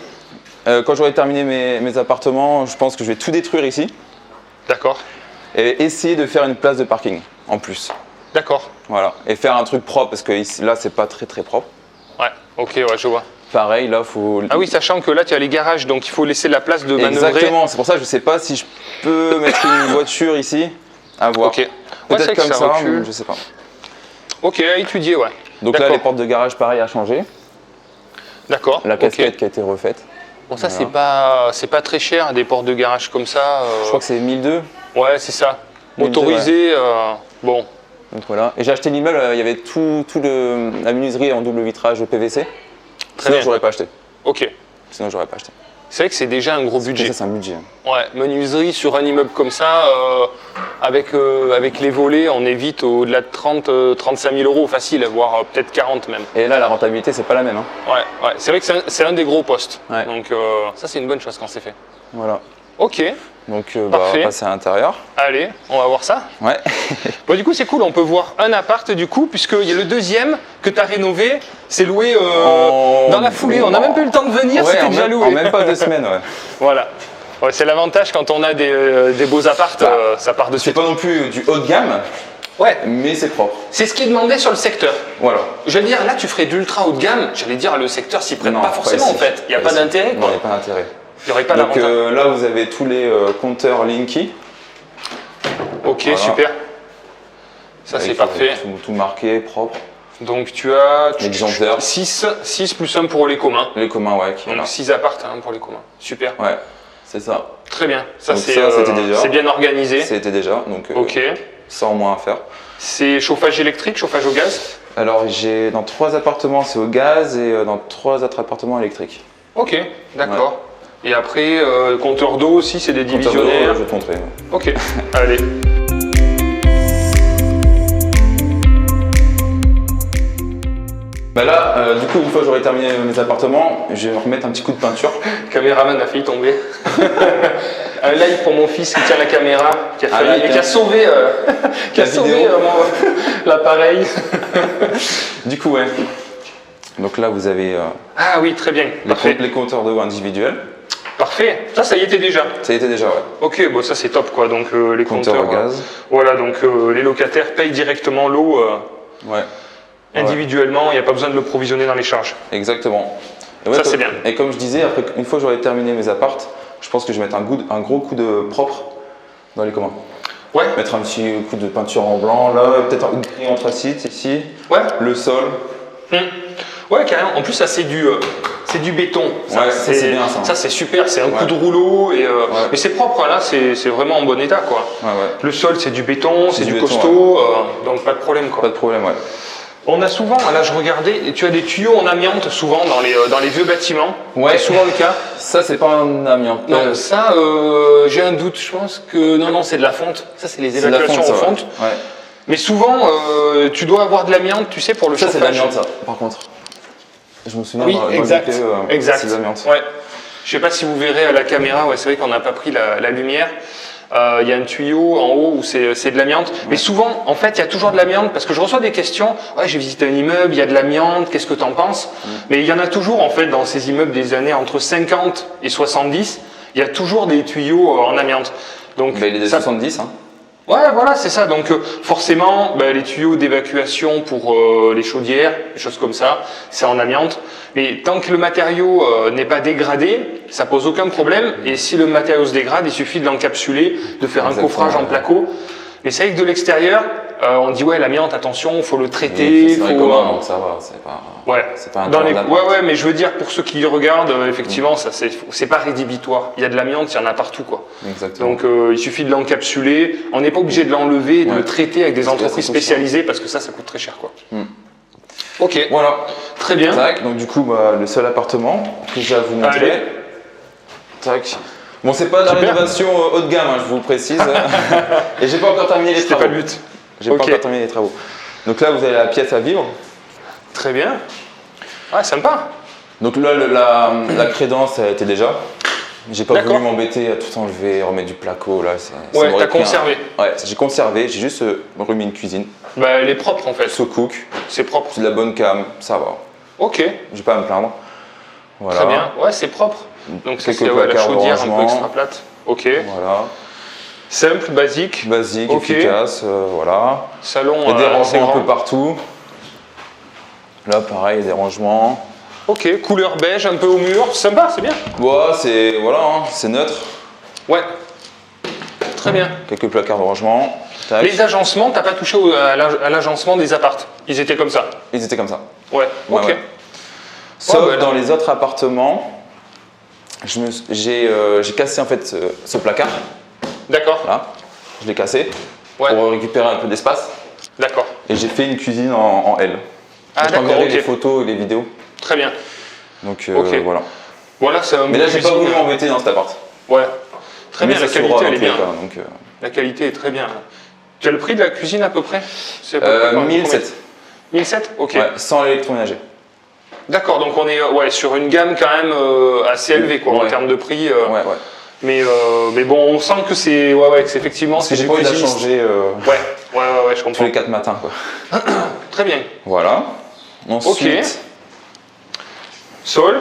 [SPEAKER 2] quand j'aurai terminé mes appartements, je pense que je vais tout détruire ici
[SPEAKER 1] D'accord.
[SPEAKER 2] et essayer de faire une place de parking en plus.
[SPEAKER 1] D'accord.
[SPEAKER 2] Voilà. Et faire un truc propre parce que ici, là, c'est pas très très propre.
[SPEAKER 1] Ouais. Ok, ouais, je vois.
[SPEAKER 2] Pareil, là, faut.
[SPEAKER 1] Ah oui, sachant que là, tu as les garages, donc il faut laisser la place de manœuvrer.
[SPEAKER 2] Exactement. C'est pour ça que je sais pas si je peux mettre une voiture ici. À voir.
[SPEAKER 1] Ok. Ouais, c'est
[SPEAKER 2] Peut-être
[SPEAKER 1] vrai que
[SPEAKER 2] comme
[SPEAKER 1] ça
[SPEAKER 2] ça,
[SPEAKER 1] recule.
[SPEAKER 2] mais je sais pas.
[SPEAKER 1] Ok, à étudier, ouais.
[SPEAKER 2] Donc là,
[SPEAKER 1] D'accord.
[SPEAKER 2] les portes de garage, pareil, à changer.
[SPEAKER 1] D'accord.
[SPEAKER 2] La
[SPEAKER 1] ok.
[SPEAKER 2] casquette qui a été refaite.
[SPEAKER 1] Bon, ça,
[SPEAKER 2] Voilà.
[SPEAKER 1] c'est pas très cher, des portes de garage comme ça.
[SPEAKER 2] Je crois que c'est 1002.
[SPEAKER 1] Ouais, c'est ça.
[SPEAKER 2] 1002,
[SPEAKER 1] Motorisé, bon.
[SPEAKER 2] Donc voilà. Et j'ai acheté l'immeuble, il y avait la menuiserie en double vitrage PVC.
[SPEAKER 1] Très
[SPEAKER 2] Sinon,
[SPEAKER 1] bien.
[SPEAKER 2] j'aurais pas acheté.
[SPEAKER 1] Ok.
[SPEAKER 2] Sinon, j'aurais pas acheté.
[SPEAKER 1] C'est vrai que c'est déjà un gros
[SPEAKER 2] Et
[SPEAKER 1] budget.
[SPEAKER 2] ça, c'est un budget.
[SPEAKER 1] Ouais, menuiserie sur un immeuble comme ça, avec les volets, on est vite au-delà de 35 000 euros facile, voire peut-être 40 même.
[SPEAKER 2] Et là, la rentabilité, c'est pas la même. Hein.
[SPEAKER 1] Ouais. C'est vrai que c'est un des gros postes.
[SPEAKER 2] Ouais.
[SPEAKER 1] Donc ça, c'est une bonne chose quand c'est fait.
[SPEAKER 2] Voilà.
[SPEAKER 1] Ok,
[SPEAKER 2] Donc, on
[SPEAKER 1] Parfait.
[SPEAKER 2] va passer à l'intérieur.
[SPEAKER 1] allez, on va voir ça.
[SPEAKER 2] Ouais.
[SPEAKER 1] Bon, du coup, c'est cool, on peut voir un appart du coup, puisque il y a le deuxième que tu as rénové, c'est loué dans la foulée. On n'a même pas eu le temps de venir,
[SPEAKER 2] Ouais,
[SPEAKER 1] c'était déjà loué.
[SPEAKER 2] en même pas 2 semaines, ouais.
[SPEAKER 1] Voilà. Ouais, c'est l'avantage quand on a des beaux apparts, ça part de
[SPEAKER 2] C'est
[SPEAKER 1] suite.
[SPEAKER 2] pas non plus du haut de gamme,
[SPEAKER 1] Ouais,
[SPEAKER 2] mais c'est propre.
[SPEAKER 1] c'est ce qui est demandé sur le secteur.
[SPEAKER 2] Voilà.
[SPEAKER 1] Je veux dire, là, tu ferais d'ultra haut de gamme, j'allais dire, le secteur s'y prête
[SPEAKER 2] Non,
[SPEAKER 1] pas forcément
[SPEAKER 2] ici.
[SPEAKER 1] en fait. Il n'y a pas
[SPEAKER 2] ici.
[SPEAKER 1] d'intérêt,
[SPEAKER 2] Non,
[SPEAKER 1] quoi.
[SPEAKER 2] il n'y a pas d'intérêt.
[SPEAKER 1] Il n'y aurait pas
[SPEAKER 2] Donc
[SPEAKER 1] d'avantage.
[SPEAKER 2] là, vous avez tous les compteurs Linky.
[SPEAKER 1] Ok,
[SPEAKER 2] voilà.
[SPEAKER 1] super. Ça, c'est
[SPEAKER 2] Avec,
[SPEAKER 1] parfait.
[SPEAKER 2] Tout marqué, propre.
[SPEAKER 1] Donc, tu as
[SPEAKER 2] L'exemplaire.
[SPEAKER 1] 6 plus 1 pour les communs.
[SPEAKER 2] Les communs, ouais. Qui,
[SPEAKER 1] Donc,
[SPEAKER 2] voilà.
[SPEAKER 1] 6 apparts hein, pour les communs. Super.
[SPEAKER 2] Ouais, c'est ça.
[SPEAKER 1] Très bien. Ça,
[SPEAKER 2] Donc
[SPEAKER 1] c'est
[SPEAKER 2] ça, c'était déjà.
[SPEAKER 1] c'est bien organisé.
[SPEAKER 2] C'était déjà, donc
[SPEAKER 1] Ok.
[SPEAKER 2] ça en moins à faire.
[SPEAKER 1] C'est chauffage électrique, chauffage au gaz.
[SPEAKER 2] Alors j'ai dans 3 appartements c'est au gaz et dans 3 autres appartements électriques.
[SPEAKER 1] Ok, d'accord. Et après, compteur d'eau aussi, c'est des
[SPEAKER 2] Compteur d'eau,
[SPEAKER 1] divisionnaires.
[SPEAKER 2] je te montrerai.
[SPEAKER 1] Ok, allez.
[SPEAKER 2] Bah là, du coup, une fois que j'aurai terminé mes appartements, je vais remettre un petit coup de peinture.
[SPEAKER 1] Le caméraman a failli tomber. Un live pour mon fils qui tient la caméra, qui a,
[SPEAKER 2] Ah
[SPEAKER 1] failli-
[SPEAKER 2] oui,
[SPEAKER 1] et qui a sauvé,
[SPEAKER 2] La vidéo.
[SPEAKER 1] l'appareil.
[SPEAKER 2] Du coup, ouais. Donc là, vous avez
[SPEAKER 1] Ah oui, très bien. Parfait.
[SPEAKER 2] les compteurs d'eau individuels.
[SPEAKER 1] Parfait. Ça y était déjà.
[SPEAKER 2] Ça y était déjà, ouais.
[SPEAKER 1] Ok, bon ça c'est top quoi. Donc les
[SPEAKER 2] Compteur
[SPEAKER 1] compteurs.
[SPEAKER 2] au gaz.
[SPEAKER 1] Voilà, donc les locataires payent directement l'eau
[SPEAKER 2] Ouais,
[SPEAKER 1] individuellement. Il n'y a pas besoin de le provisionner dans les charges.
[SPEAKER 2] exactement. Et ouais,
[SPEAKER 1] Ça, c'est bien.
[SPEAKER 2] Et comme je disais, après, une fois que j'aurai terminé mes appartes, je pense que je vais mettre un gros coup de propre dans les communs.
[SPEAKER 1] Ouais.
[SPEAKER 2] Mettre un petit coup de peinture en blanc, là, peut-être un gris anthracite ici,
[SPEAKER 1] Ouais.
[SPEAKER 2] le sol.
[SPEAKER 1] Ouais, carrément. En plus, ça, c'est du béton.
[SPEAKER 2] Ouais, ça, c'est bien, ça.
[SPEAKER 1] Ça, c'est super. C'est un
[SPEAKER 2] Ouais.
[SPEAKER 1] coup de rouleau. Et,
[SPEAKER 2] Ouais.
[SPEAKER 1] mais c'est propre, là. C'est vraiment en bon état, quoi.
[SPEAKER 2] Ouais, ouais.
[SPEAKER 1] Le sol, c'est du béton, c'est du
[SPEAKER 2] béton,
[SPEAKER 1] costaud. Donc, pas de problème,
[SPEAKER 2] Pas
[SPEAKER 1] quoi.
[SPEAKER 2] de problème, ouais.
[SPEAKER 1] On a souvent, là je regardais, et tu as des tuyaux en amiante souvent dans les vieux bâtiments.
[SPEAKER 2] Ouais.
[SPEAKER 1] C'est souvent le cas.
[SPEAKER 2] Ça, c'est pas un amiante.
[SPEAKER 1] Non, ça, j'ai un doute. Je pense que non, c'est de la fonte. Ça, c'est les
[SPEAKER 2] C'est de la
[SPEAKER 1] évacuations
[SPEAKER 2] fonte,
[SPEAKER 1] en
[SPEAKER 2] ça,
[SPEAKER 1] fonte.
[SPEAKER 2] Ouais.
[SPEAKER 1] Mais souvent, tu dois avoir de l'amiante, tu sais, pour le
[SPEAKER 2] Ça,
[SPEAKER 1] chauffage.
[SPEAKER 2] c'est de l'amiante, ça, par contre. Je me souviens
[SPEAKER 1] Oui,
[SPEAKER 2] dans le
[SPEAKER 1] exact.
[SPEAKER 2] DPE,
[SPEAKER 1] Exact.
[SPEAKER 2] c'est de l'amiante.
[SPEAKER 1] Ouais. Je sais pas si vous verrez à la caméra. Ouais, c'est vrai qu'on n'a pas pris la lumière. Il y a un tuyau en haut où c'est de l'amiante. Mais souvent, en fait, il y a toujours de l'amiante parce que je reçois des questions. Ouais, j'ai visité un immeuble, il y a de l'amiante, qu'est-ce que tu en penses? Mais il y en a toujours, en fait, dans ces immeubles des années entre 50 et 70, il y a toujours des tuyaux en amiante. Donc,
[SPEAKER 2] Bah, il est des
[SPEAKER 1] ça-
[SPEAKER 2] 70, hein.
[SPEAKER 1] Ouais, voilà, c'est ça. Donc, forcément, les tuyaux d'évacuation pour les chaudières, des choses comme ça, c'est en amiante. Mais tant que le matériau n'est pas dégradé, ça pose aucun problème. Et si le matériau se dégrade, il suffit de l'encapsuler, de faire un
[SPEAKER 2] Exactement,
[SPEAKER 1] coffrage en
[SPEAKER 2] ouais.
[SPEAKER 1] placo. Mais c'est vrai que de l'extérieur, on dit ouais, l'amiante, attention, il faut le traiter.
[SPEAKER 2] Et c'est dans les communs, donc ça va, c'est pas...
[SPEAKER 1] Ouais.
[SPEAKER 2] C'est pas un
[SPEAKER 1] Dans
[SPEAKER 2] terrain
[SPEAKER 1] les...
[SPEAKER 2] d'appart.
[SPEAKER 1] ouais, mais je veux dire, pour ceux qui regardent, effectivement, ça c'est pas rédhibitoire. Il y a de l'amiante, il y en a partout, quoi.
[SPEAKER 2] Exactement.
[SPEAKER 1] Donc il suffit de l'encapsuler. On n'est pas obligé de l'enlever et de
[SPEAKER 2] Ouais.
[SPEAKER 1] le traiter avec des
[SPEAKER 2] Parce que
[SPEAKER 1] entreprises
[SPEAKER 2] ça coûte cher.
[SPEAKER 1] spécialisées parce que ça coûte très cher, quoi. Ok,
[SPEAKER 2] Voilà.
[SPEAKER 1] très bien.
[SPEAKER 2] Tac, donc du coup, le seul appartement que j'ai à vous montrer.
[SPEAKER 1] Allez.
[SPEAKER 2] Tac. Bon, c'est pas de la
[SPEAKER 1] Super.
[SPEAKER 2] rénovation haut de gamme, hein, je vous le précise. Et j'ai pas encore terminé les
[SPEAKER 1] C'était
[SPEAKER 2] travaux.
[SPEAKER 1] pas le but.
[SPEAKER 2] J'ai
[SPEAKER 1] Ok.
[SPEAKER 2] pas encore terminé les travaux. Donc là, vous avez la pièce à vivre.
[SPEAKER 1] Très bien. Ouais, sympa.
[SPEAKER 2] Donc là, la crédence, elle était déjà. J'ai pas
[SPEAKER 1] D'accord.
[SPEAKER 2] voulu m'embêter à tout enlever, remettre du placo. Là, ça
[SPEAKER 1] Ouais,
[SPEAKER 2] m'aurait
[SPEAKER 1] t'as
[SPEAKER 2] pris
[SPEAKER 1] conservé.
[SPEAKER 2] Ouais, j'ai conservé. J'ai juste remis une cuisine.
[SPEAKER 1] Elle est propre en fait.
[SPEAKER 2] So cook.
[SPEAKER 1] C'est propre.
[SPEAKER 2] C'est de la bonne cam, ça va.
[SPEAKER 1] Ok,
[SPEAKER 2] J'ai pas à me plaindre. Voilà.
[SPEAKER 1] très bien. Ouais, c'est propre. Donc ça,
[SPEAKER 2] Quelques
[SPEAKER 1] c'est la
[SPEAKER 2] placards de
[SPEAKER 1] chaudière un peu
[SPEAKER 2] rangement.
[SPEAKER 1] extra plate. Ok.
[SPEAKER 2] Voilà.
[SPEAKER 1] Simple, basique.
[SPEAKER 2] Basique,
[SPEAKER 1] Ok.
[SPEAKER 2] efficace, voilà.
[SPEAKER 1] Salon
[SPEAKER 2] Il y a des
[SPEAKER 1] assez
[SPEAKER 2] rangements un
[SPEAKER 1] grand.
[SPEAKER 2] peu partout. Là, pareil, il y a des rangements.
[SPEAKER 1] Ok, couleur beige, un peu au mur. Sympa, c'est bien.
[SPEAKER 2] Ouais, c'est voilà, hein, c'est neutre.
[SPEAKER 1] Ouais. Très bien.
[SPEAKER 2] Quelques placards de rangement. Tac.
[SPEAKER 1] Les agencements, t'as pas touché à l'agencement des appartes. Ils étaient comme ça.
[SPEAKER 2] Ils étaient comme ça.
[SPEAKER 1] Ouais.
[SPEAKER 2] Ouais,
[SPEAKER 1] Ok.
[SPEAKER 2] ouais. Sauf
[SPEAKER 1] bah,
[SPEAKER 2] dans les autres appartements, j'ai cassé en fait ce placard.
[SPEAKER 1] D'accord.
[SPEAKER 2] Là, je l'ai cassé
[SPEAKER 1] Ouais.
[SPEAKER 2] pour récupérer un peu d'espace.
[SPEAKER 1] D'accord.
[SPEAKER 2] Et j'ai fait une cuisine en L.
[SPEAKER 1] Ah,
[SPEAKER 2] je
[SPEAKER 1] d'accord,
[SPEAKER 2] t'enverrai
[SPEAKER 1] ok.
[SPEAKER 2] les photos et les vidéos.
[SPEAKER 1] Très bien.
[SPEAKER 2] Donc
[SPEAKER 1] Ok.
[SPEAKER 2] voilà.
[SPEAKER 1] Voilà, c'est un
[SPEAKER 2] Mais là,
[SPEAKER 1] beau
[SPEAKER 2] j'ai pas
[SPEAKER 1] cuisine.
[SPEAKER 2] voulu m'embêter dans cet appart.
[SPEAKER 1] Ouais. Très
[SPEAKER 2] Mais
[SPEAKER 1] bien, la
[SPEAKER 2] ça
[SPEAKER 1] qualité,
[SPEAKER 2] s'ouvre
[SPEAKER 1] elle est
[SPEAKER 2] dans tous les
[SPEAKER 1] bien.
[SPEAKER 2] cas, donc,
[SPEAKER 1] La qualité est très bien. Tu as le prix de la cuisine à peu près? C'est à peu près combien?
[SPEAKER 2] 1007.
[SPEAKER 1] 1007. Ok.
[SPEAKER 2] Ouais, sans l'électroménager.
[SPEAKER 1] D'accord, donc on est sur une gamme quand même assez élevée quoi, en
[SPEAKER 2] Ouais.
[SPEAKER 1] termes de prix.
[SPEAKER 2] Ouais.
[SPEAKER 1] Mais bon, on sent que c'est que c'est effectivement
[SPEAKER 2] Parce que
[SPEAKER 1] c'est
[SPEAKER 2] j'ai
[SPEAKER 1] du
[SPEAKER 2] pas envie de la
[SPEAKER 1] cuisiniste.
[SPEAKER 2] changer
[SPEAKER 1] Ouais, je
[SPEAKER 2] tous
[SPEAKER 1] comprends.
[SPEAKER 2] les 4 matins, quoi.
[SPEAKER 1] Très bien.
[SPEAKER 2] Voilà. Ensuite,
[SPEAKER 1] Sol,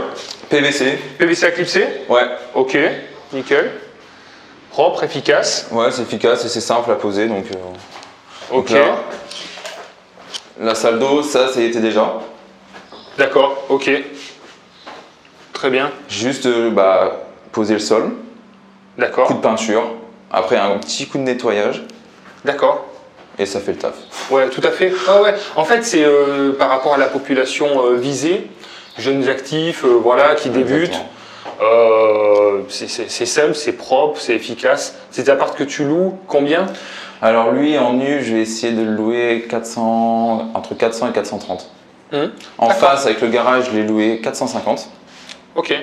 [SPEAKER 2] PVC.
[SPEAKER 1] PVC à clipser.
[SPEAKER 2] Ouais.
[SPEAKER 1] Ok, nickel. Propre, efficace.
[SPEAKER 2] Ouais, c'est efficace et c'est simple à poser, donc.
[SPEAKER 1] Ok.
[SPEAKER 2] Donc là, la salle d'eau, ça était déjà.
[SPEAKER 1] D'accord, ok. Très bien.
[SPEAKER 2] Juste poser le sol, coup
[SPEAKER 1] D'accord.
[SPEAKER 2] de peinture, après un petit coup de nettoyage
[SPEAKER 1] D'accord.
[SPEAKER 2] et ça fait le taf.
[SPEAKER 1] Ouais, tout à fait. Ouais. En fait, c'est par rapport à la population visée, jeunes actifs, qui débutent.
[SPEAKER 2] Exactement.
[SPEAKER 1] C'est simple, c'est propre, c'est efficace. C'est des apparts que tu loues, combien?
[SPEAKER 2] Alors lui, en nu, je vais essayer de le louer entre 400 et 430. En
[SPEAKER 1] D'accord.
[SPEAKER 2] face, avec le garage, je l'ai loué 450.
[SPEAKER 1] Ok.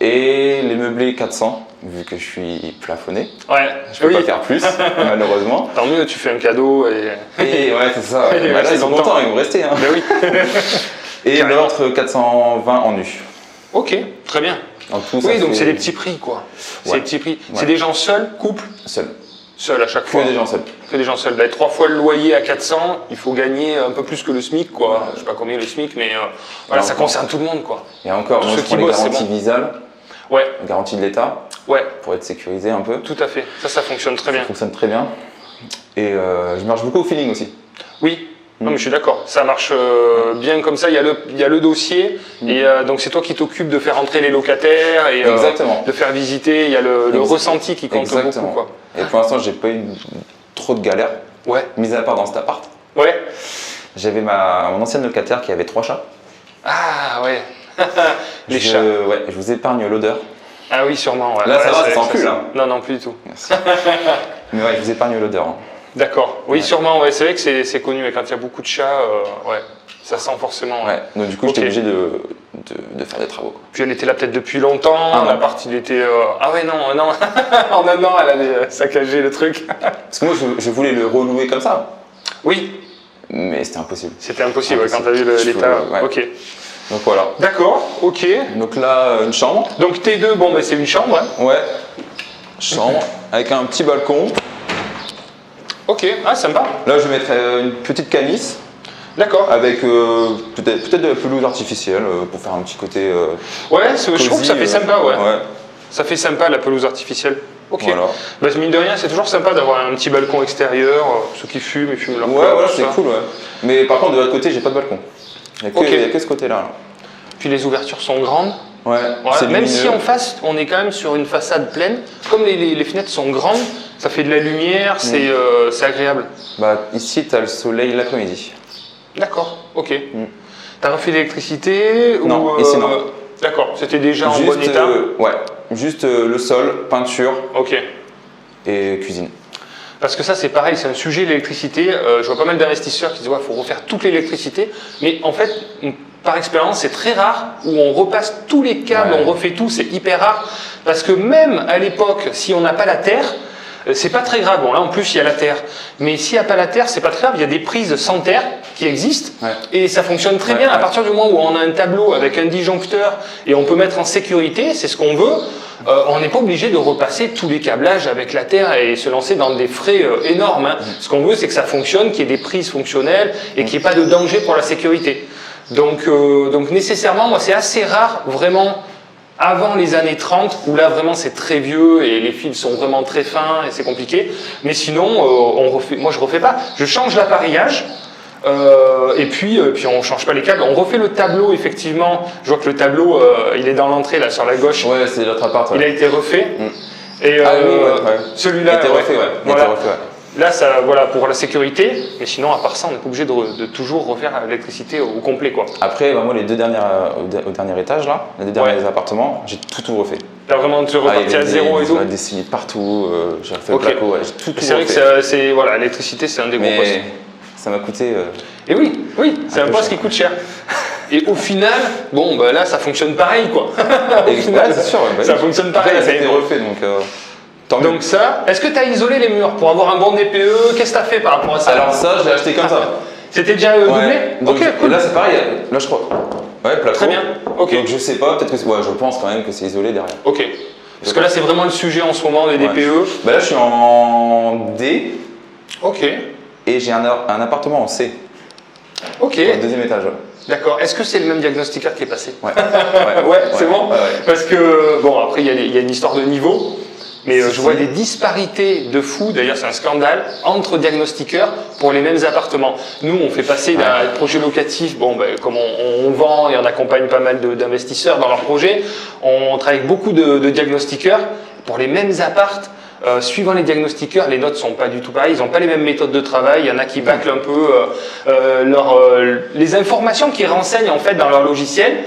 [SPEAKER 2] Et les meublés 400, vu que je suis plafonné.
[SPEAKER 1] Ouais,
[SPEAKER 2] Je peux pas faire plus, malheureusement.
[SPEAKER 1] Tant mieux, tu fais un cadeau et.
[SPEAKER 2] Et ouais, c'est ça.
[SPEAKER 1] Et
[SPEAKER 2] Bah là,
[SPEAKER 1] rester
[SPEAKER 2] ils sont
[SPEAKER 1] longtemps.
[SPEAKER 2] contents, ils vont rester. Hein.
[SPEAKER 1] Ben oui.
[SPEAKER 2] Et
[SPEAKER 1] Carrément.
[SPEAKER 2] l'autre 420 en nu.
[SPEAKER 1] Ok, très bien.
[SPEAKER 2] En tout, ça
[SPEAKER 1] Oui, donc
[SPEAKER 2] fait
[SPEAKER 1] c'est des petits prix, quoi. C'est
[SPEAKER 2] Ouais.
[SPEAKER 1] des petits prix.
[SPEAKER 2] Ouais.
[SPEAKER 1] C'est des gens seuls, couple,
[SPEAKER 2] Seul.
[SPEAKER 1] seuls à chaque
[SPEAKER 2] Que
[SPEAKER 1] fois.
[SPEAKER 2] des gens seuls.
[SPEAKER 1] Que des gens seuls. Là, 3 fois le loyer à 400, il faut gagner un peu plus que le SMIC, quoi. Je sais pas combien est le SMIC, mais voilà, ça
[SPEAKER 2] encore.
[SPEAKER 1] concerne tout le monde, quoi.
[SPEAKER 2] Et encore,
[SPEAKER 1] Tous
[SPEAKER 2] moi
[SPEAKER 1] ceux
[SPEAKER 2] je
[SPEAKER 1] qui
[SPEAKER 2] prends les
[SPEAKER 1] bossent, c'est
[SPEAKER 2] garanties
[SPEAKER 1] bon.
[SPEAKER 2] Visal,
[SPEAKER 1] Ouais,
[SPEAKER 2] garantie de l'État,
[SPEAKER 1] ouais,
[SPEAKER 2] pour être sécurisé un peu.
[SPEAKER 1] tout à fait. Ça fonctionne très bien.
[SPEAKER 2] Ça fonctionne très bien. Et je marche beaucoup au feeling aussi.
[SPEAKER 1] Oui, non, mais je suis d'accord. Ça marche bien comme ça. Il y a le dossier. Et donc, c'est toi qui t'occupes de faire entrer les locataires et
[SPEAKER 2] Exactement.
[SPEAKER 1] de faire visiter. Il y a le
[SPEAKER 2] Exactement.
[SPEAKER 1] ressenti qui compte
[SPEAKER 2] Exactement.
[SPEAKER 1] beaucoup, quoi.
[SPEAKER 2] Et pour l'instant, j'ai pas eu trop de galères,
[SPEAKER 1] Ouais,
[SPEAKER 2] mis à part dans cet appart.
[SPEAKER 1] ouais.
[SPEAKER 2] J'avais mon ancienne locataire qui avait 3 chats.
[SPEAKER 1] Ah, ouais. Les
[SPEAKER 2] je,
[SPEAKER 1] chats.
[SPEAKER 2] Ouais, je vous épargne l'odeur.
[SPEAKER 1] Ah oui, sûrement. Ouais.
[SPEAKER 2] Là, ça
[SPEAKER 1] Ouais,
[SPEAKER 2] va,
[SPEAKER 1] c'est-
[SPEAKER 2] ça sent plus, là.
[SPEAKER 1] Non, plus du tout.
[SPEAKER 2] Merci. Mais ouais, je vous épargne l'odeur. Hein.
[SPEAKER 1] D'accord. Oui, sûrement. Ouais. C'est vrai que c'est connu. Et quand il y a beaucoup de chats, ouais, ça sent forcément.
[SPEAKER 2] Ouais. Donc du coup, j'étais obligé de faire des travaux, quoi.
[SPEAKER 1] Puis elle était là peut-être depuis longtemps.
[SPEAKER 2] Ah,
[SPEAKER 1] la partie, il était. Ah ouais, non, non. En un an, elle avait saccagé le truc.
[SPEAKER 2] Parce que moi, je voulais le relouer comme ça.
[SPEAKER 1] Oui.
[SPEAKER 2] Mais c'était impossible.
[SPEAKER 1] C'était impossible, quand tu as vu l'état.
[SPEAKER 2] Ouais.
[SPEAKER 1] Ok.
[SPEAKER 2] Donc voilà.
[SPEAKER 1] D'accord, ok.
[SPEAKER 2] Donc là, une chambre.
[SPEAKER 1] Donc T2, bon, bah, c'est une chambre. Hein.
[SPEAKER 2] Ouais. Chambre avec un petit balcon.
[SPEAKER 1] Ok, ah, sympa.
[SPEAKER 2] Là, je vais mettre une petite canisse.
[SPEAKER 1] D'accord.
[SPEAKER 2] Avec peut-être de la pelouse artificielle pour faire un petit côté.
[SPEAKER 1] Ouais, je trouve que ça fait sympa, ouais.
[SPEAKER 2] Ouais.
[SPEAKER 1] Ça fait sympa la pelouse artificielle. Ok.
[SPEAKER 2] Voilà.
[SPEAKER 1] Bah, mine de rien, c'est toujours sympa d'avoir un petit balcon extérieur. Ceux qui fument, ils fument leur
[SPEAKER 2] Ouais,
[SPEAKER 1] clope,
[SPEAKER 2] voilà,
[SPEAKER 1] tout
[SPEAKER 2] c'est
[SPEAKER 1] ça.
[SPEAKER 2] cool, ouais. Mais par contre, de l'autre côté, j'ai pas de balcon. Il n'y a que ce côté-là. Là.
[SPEAKER 1] Puis les ouvertures sont grandes.
[SPEAKER 2] Ouais.
[SPEAKER 1] Voilà. Même si
[SPEAKER 2] lumineux.
[SPEAKER 1] en face, on est quand même sur une façade pleine, comme les fenêtres sont grandes, ça fait de la lumière, c'est agréable.
[SPEAKER 2] Bah, ici, tu as le soleil l'après-midi.
[SPEAKER 1] D'accord, ok. T'as refait l'électricité
[SPEAKER 2] Non,
[SPEAKER 1] ou,
[SPEAKER 2] ici non.
[SPEAKER 1] D'accord, c'était déjà en bon état.
[SPEAKER 2] Ouais, juste le sol, peinture
[SPEAKER 1] Ok.
[SPEAKER 2] et cuisine.
[SPEAKER 1] Parce que ça, c'est pareil, c'est un sujet, l'électricité. Je vois pas mal d'investisseurs qui disent ouais, faut refaire toute l'électricité. Mais en fait, par expérience, c'est très rare où on repasse tous les câbles,
[SPEAKER 2] Ouais.
[SPEAKER 1] on refait tout, c'est hyper rare. Parce que même à l'époque, si on n'a pas la terre, c'est pas très grave. Bon, là en plus, il y a la terre. Mais s'il n'y a pas la terre, c'est pas très grave. Il y a des prises sans terre qui existent
[SPEAKER 2] Ouais.
[SPEAKER 1] et ça fonctionne très bien. À partir du moment où on a un tableau avec un disjoncteur et on peut mettre en sécurité, c'est ce qu'on veut. On n'est pas obligé de repasser tous les câblages avec la terre et se lancer dans des frais énormes. Hein. Ce qu'on veut, c'est que ça fonctionne, qu'il y ait des prises fonctionnelles et qu'il n'y ait pas de danger pour la sécurité. Donc nécessairement, moi, c'est assez rare, vraiment, avant les années 30, où là, vraiment, c'est très vieux et les fils sont vraiment très fins et c'est compliqué. Mais sinon, moi, je refais pas. Je change l'appareillage. Et puis on change pas les câbles, on refait le tableau effectivement. Je vois que le tableau il est dans l'entrée là sur la gauche.
[SPEAKER 2] Ouais, c'est l'autre appart. Ouais.
[SPEAKER 1] Il a été refait. Et
[SPEAKER 2] oui, ouais.
[SPEAKER 1] celui-là,
[SPEAKER 2] Il a été refait, ouais. Il a
[SPEAKER 1] voilà.
[SPEAKER 2] été refait, ouais.
[SPEAKER 1] Là, ça, voilà pour la sécurité. Mais sinon, à part ça, on n'est pas obligé de toujours refaire l'électricité au complet, quoi.
[SPEAKER 2] Après, bah, moi, les deux dernières, au dernier étage là, les deux derniers appartements, j'ai tout refait.
[SPEAKER 1] T'as vraiment reparti à zéro et tout.
[SPEAKER 2] On a dessiné partout. J'ai refait le placo, ouais, j'ai tout
[SPEAKER 1] C'est vrai
[SPEAKER 2] refait.
[SPEAKER 1] que c'est voilà, l'électricité, c'est un des gros postes.
[SPEAKER 2] Mais ça m'a coûté.
[SPEAKER 1] Et oui, c'est un poste qui coûte cher. Et au final, bon, bah là, ça fonctionne pareil, quoi. Au final,
[SPEAKER 2] c'est sûr, bah,
[SPEAKER 1] ça fonctionne pareil.
[SPEAKER 2] Après, ça a été
[SPEAKER 1] bon.
[SPEAKER 2] refait, donc tant mieux.
[SPEAKER 1] Donc ça, est-ce que tu as isolé les murs pour avoir un bon DPE? Qu'est-ce que tu as fait par rapport à ça?
[SPEAKER 2] Alors ça, je l'ai acheté comme ça.
[SPEAKER 1] C'était déjà doublé?
[SPEAKER 2] Donc,
[SPEAKER 1] Ok, cool.
[SPEAKER 2] Là, c'est pareil. Là, je crois. Ouais, placo.
[SPEAKER 1] Très bien. Ok.
[SPEAKER 2] Donc je sais pas, peut-être que ouais, je pense quand même que c'est isolé derrière.
[SPEAKER 1] Ok. Parce que là, c'est vraiment le sujet en ce moment des DPE.
[SPEAKER 2] Bah là, je suis en D
[SPEAKER 1] Ok.
[SPEAKER 2] et j'ai un appartement en C,
[SPEAKER 1] Ok.
[SPEAKER 2] au deuxième étage.
[SPEAKER 1] D'accord. Est-ce que c'est le même diagnostiqueur qui est passé?
[SPEAKER 2] Ouais.
[SPEAKER 1] Ouais, c'est bon.
[SPEAKER 2] Ouais.
[SPEAKER 1] Parce que, bon, après, il y a une histoire de niveau. Mais je vois des disparités de fou, d'ailleurs c'est un scandale, entre diagnostiqueurs pour les mêmes appartements. Nous, on fait passer d'un projet locatif, bon, ben, comme on vend et on accompagne pas mal d'investisseurs dans leurs projets, on travaille avec beaucoup de diagnostiqueurs pour les mêmes appartes. Suivant les diagnostiqueurs, les notes sont pas du tout pareilles, ils n'ont pas les mêmes méthodes de travail, il y en a qui bâclent un peu les informations qu'ils renseignent en fait dans leur logiciel,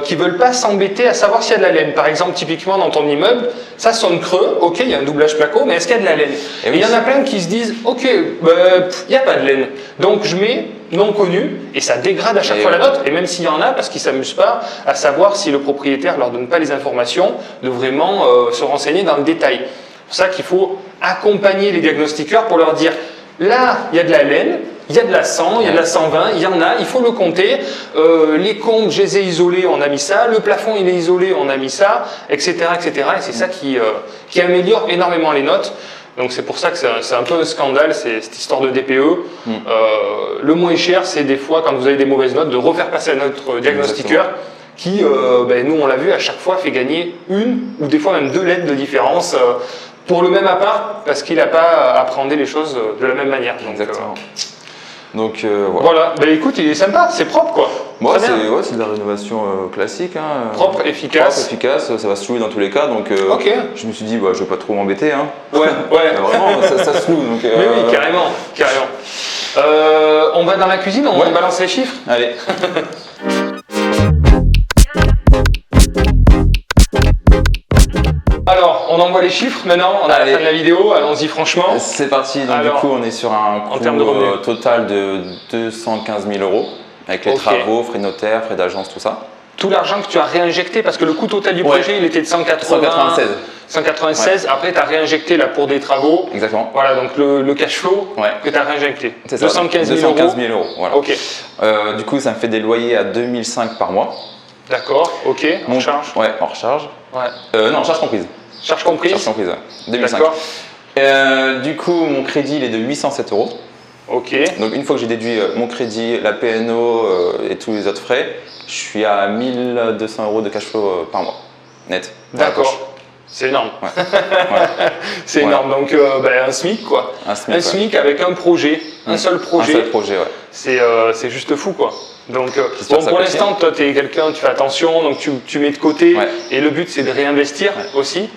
[SPEAKER 1] qui veulent pas s'embêter à savoir s'il y a de la laine. Par exemple, typiquement dans ton immeuble, ça sonne creux, ok, il y a un doublage placo, mais est-ce qu'il y a de la laine? Et il y en a plein qui se disent, ok, il n'y a pas de laine, donc je mets non connu, et ça dégrade à chaque fois la note, et même s'il y en a, parce qu'ils ne s'amusent pas à savoir si le propriétaire leur donne pas les informations, de vraiment se renseigner dans le détail. C'est pour ça qu'il faut accompagner les diagnostiqueurs pour leur dire là, il y a de la laine, il y a de la 100, il y a de la 120, il y en a, il faut le compter. Les comptes, je les ai isolés, on a mis ça. Le plafond, il est isolé, on a mis ça, etc. etc. Et c'est ça qui améliore énormément les notes. Donc c'est pour ça que c'est un peu un scandale, cette histoire de DPE. Le moins cher, c'est des fois, quand vous avez des mauvaises notes, de refaire passer à notre diagnostiqueur. Qui, nous on l'a vu, à chaque fois fait gagner une ou des fois même 2 lettres de différence pour le même appart parce qu'il n'a pas appréhendé les choses de la même manière. Donc,
[SPEAKER 2] Exactement. Donc
[SPEAKER 1] voilà, écoute, il est sympa, c'est propre quoi.
[SPEAKER 2] Moi, c'est de la rénovation classique. Hein.
[SPEAKER 1] Propre, efficace.
[SPEAKER 2] Propre, efficace, ça va se louer dans tous les cas. Donc je me suis dit, je vais pas trop m'embêter. Hein.
[SPEAKER 1] Ouais.
[SPEAKER 2] Vraiment, ça se loue. Donc,
[SPEAKER 1] mais oui, carrément. On va dans la cuisine, on balance les chiffres.
[SPEAKER 2] Allez.
[SPEAKER 1] Alors, on envoie voit les chiffres maintenant, on est à la fin de la vidéo, allons-y franchement.
[SPEAKER 2] C'est parti, donc
[SPEAKER 1] Alors,
[SPEAKER 2] du coup on est sur un coût
[SPEAKER 1] termes de revenus.
[SPEAKER 2] total de 215 000 € avec les travaux, frais de notaire, frais d'agence, tout ça.
[SPEAKER 1] Tout l'argent que tu as réinjecté, parce que le coût total du projet il était de 196. Après tu as réinjecté là pour des travaux.
[SPEAKER 2] Exactement.
[SPEAKER 1] Voilà, donc le cash flow que tu as réinjecté.
[SPEAKER 2] C'est ça,
[SPEAKER 1] 215 000
[SPEAKER 2] €. Voilà.
[SPEAKER 1] Ok.
[SPEAKER 2] Du coup ça me fait des loyers à 2005 par mois.
[SPEAKER 1] D'accord, ok, en charge.
[SPEAKER 2] Ouais, hors charge.
[SPEAKER 1] Ouais.
[SPEAKER 2] Non, charge comprise.
[SPEAKER 1] Charge comprise.
[SPEAKER 2] Charge comprise, ouais. 2005.
[SPEAKER 1] D'accord.
[SPEAKER 2] Du coup, mon crédit il est de 807 €.
[SPEAKER 1] Ok.
[SPEAKER 2] Donc une fois que j'ai déduit mon crédit, la PNO et tous les autres frais, je suis à 1200 € de cash flow par mois, net.
[SPEAKER 1] D'accord. C'est énorme.
[SPEAKER 2] Ouais.
[SPEAKER 1] C'est énorme. Donc un SMIC quoi.
[SPEAKER 2] Un
[SPEAKER 1] SMIC avec un projet, un seul projet.
[SPEAKER 2] Un seul projet, ouais.
[SPEAKER 1] C'est juste fou quoi. Donc pour l'instant, toi tu es quelqu'un, tu fais attention, donc tu mets de côté et le but c'est de réinvestir aussi.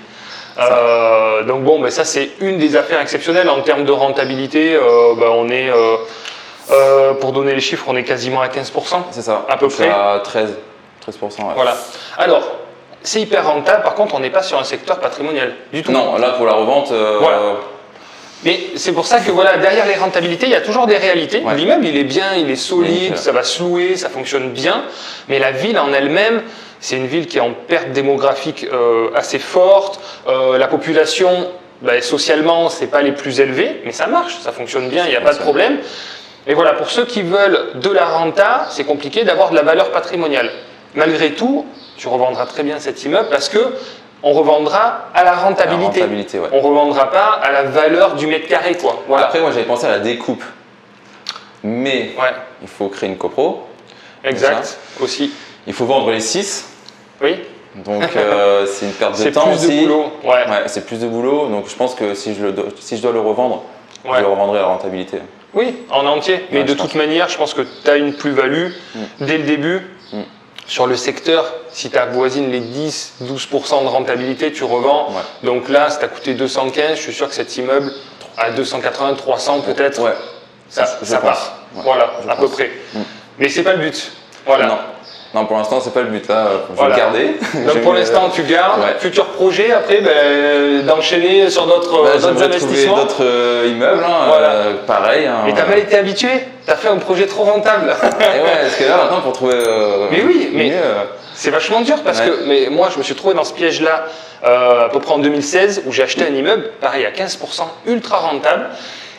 [SPEAKER 1] Donc ça c'est une des affaires exceptionnelles en termes de rentabilité. On est, pour donner les chiffres, on est quasiment à 15%.
[SPEAKER 2] C'est ça.
[SPEAKER 1] À peu près.
[SPEAKER 2] À 13%. Ouais.
[SPEAKER 1] Voilà. Alors, c'est hyper rentable. Par contre, on n'est pas sur un secteur patrimonial du tout.
[SPEAKER 2] Non, là pour la revente.
[SPEAKER 1] Voilà. Mais c'est pour ça que derrière les rentabilités, il y a toujours des réalités.
[SPEAKER 2] Ouais.
[SPEAKER 1] L'immeuble, il est bien, il est solide,
[SPEAKER 2] Donc,
[SPEAKER 1] ça va se louer, ça fonctionne bien. Mais la ville en elle-même, c'est une ville qui est en perte démographique assez forte. La population, socialement, c'est pas les plus élevés, mais ça marche, ça fonctionne bien, il n'y a pas de problème. Et voilà, pour ceux qui veulent de la renta, c'est compliqué d'avoir de la valeur patrimoniale. Malgré tout, tu revendras très bien cet immeuble parce que on revendra à la rentabilité.
[SPEAKER 2] Ouais.
[SPEAKER 1] On ne revendra pas à la valeur du mètre carré, quoi. Voilà.
[SPEAKER 2] Après, moi, j'avais pensé à la découpe. Mais il faut créer une copro.
[SPEAKER 1] Exact, aussi.
[SPEAKER 2] Il faut vendre les 6.
[SPEAKER 1] Oui.
[SPEAKER 2] Donc, c'est une perte de temps aussi.
[SPEAKER 1] C'est plus de boulot. Ouais,
[SPEAKER 2] c'est plus de boulot. Donc, je pense que si je dois le revendre, je le revendrai à la rentabilité.
[SPEAKER 1] Oui, en entier. Mais de toute manière, je pense que tu as une plus-value dès le début. Sur le secteur, si tu avoisines les 10-12% de rentabilité, tu revends. Donc là, si tu as coûté 215, je suis sûr que cet immeuble, à 280, 300 peut-être, ça part. Voilà, à peu près. Mais c'est pas le but. Voilà.
[SPEAKER 2] Non, pour l'instant, c'est pas le but. Là, je vais le garder.
[SPEAKER 1] Donc pour l'instant, tu gardes. Futur projet, après, d'enchaîner sur d'autres investissements.
[SPEAKER 2] D'autres immeubles, pareil.
[SPEAKER 1] Mais t'as mal été habitué. T'as fait un projet trop rentable.
[SPEAKER 2] Et parce que là, maintenant, pour trouver.
[SPEAKER 1] Mais oui, mais c'est vachement dur parce que moi, je me suis trouvé dans ce piège-là à peu près en 2016 où j'ai acheté un immeuble, pareil, à 15%, ultra rentable.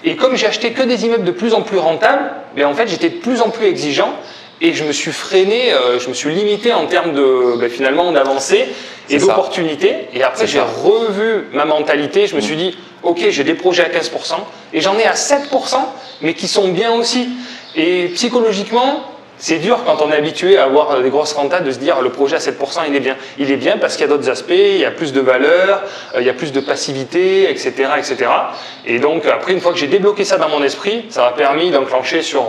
[SPEAKER 1] Et comme j'ai acheté que des immeubles de plus en plus rentables, en fait, j'étais de plus en plus exigeant. Et je me suis freiné, je me suis limité en termes de finalement d'avancée et d'opportunités. Et après, j'ai revu ma mentalité. Je me suis dit, ok, j'ai des projets à 15% et j'en ai à 7%, mais qui sont bien aussi. Et psychologiquement, c'est dur quand on est habitué à avoir des grosses rentas de se dire le projet à 7%, il est bien. Il est bien parce qu'il y a d'autres aspects, il y a plus de valeur, il y a plus de passivité, etc., etc. Et donc après, une fois que j'ai débloqué ça dans mon esprit, ça m'a permis d'enclencher sur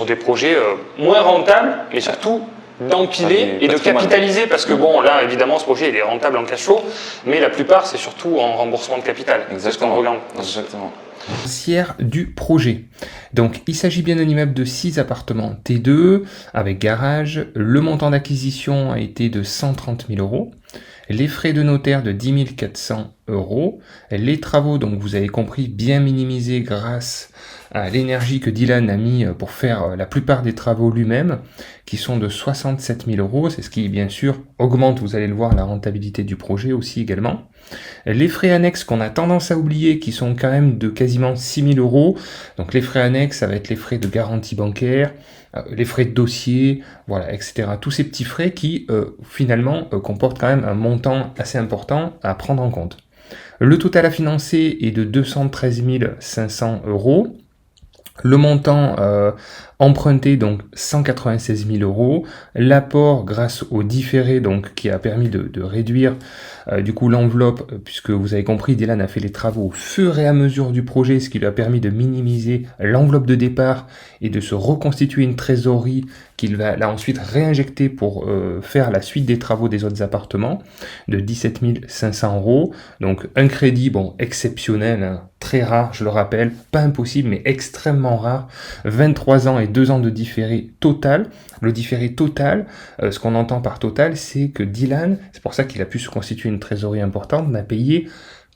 [SPEAKER 1] des projets moins rentables, mais surtout d'empiler et de capitaliser parce que là évidemment ce projet il est rentable en cash flow, mais la plupart c'est surtout en remboursement de capital. C'est ce qu'on regarde.
[SPEAKER 2] Exactement.
[SPEAKER 3] Du projet. Donc il s'agit bien d'un immeuble de 6 appartements T2 avec garage. Le montant d'acquisition a été de 130 000 €. Les frais de notaire de 10 400 €. Les travaux, donc vous avez compris, bien minimisés grâce à l'énergie que Dylan a mis pour faire la plupart des travaux lui-même, qui sont de 67 000 €. C'est ce qui, bien sûr, augmente, vous allez le voir, la rentabilité du projet aussi également. Les frais annexes qu'on a tendance à oublier, qui sont quand même de quasiment 6 000 €. Donc les frais annexes, ça va être les frais de garantie bancaire, les frais de dossier, voilà, etc. Tous ces petits frais qui, finalement, comportent quand même un montant assez important à prendre en compte. Le total à financer est de 213 500 €. Le montant emprunté, donc 196 000 €. L'apport grâce au différé, donc qui a permis de réduire du coup l'enveloppe, puisque vous avez compris, Dylan a fait les travaux au fur et à mesure du projet, ce qui lui a permis de minimiser l'enveloppe de départ et de se reconstituer une trésorerie qu'il va là ensuite réinjecter pour faire la suite des travaux des autres appartements de 17 500 €. Donc un crédit exceptionnel, très rare, je le rappelle, pas impossible mais extrêmement extrêmement rare. 23 ans et 2 ans de différé total. Le différé total, ce qu'on entend par total, c'est que Dylan, c'est pour ça qu'il a pu se constituer une trésorerie importante, n'a payé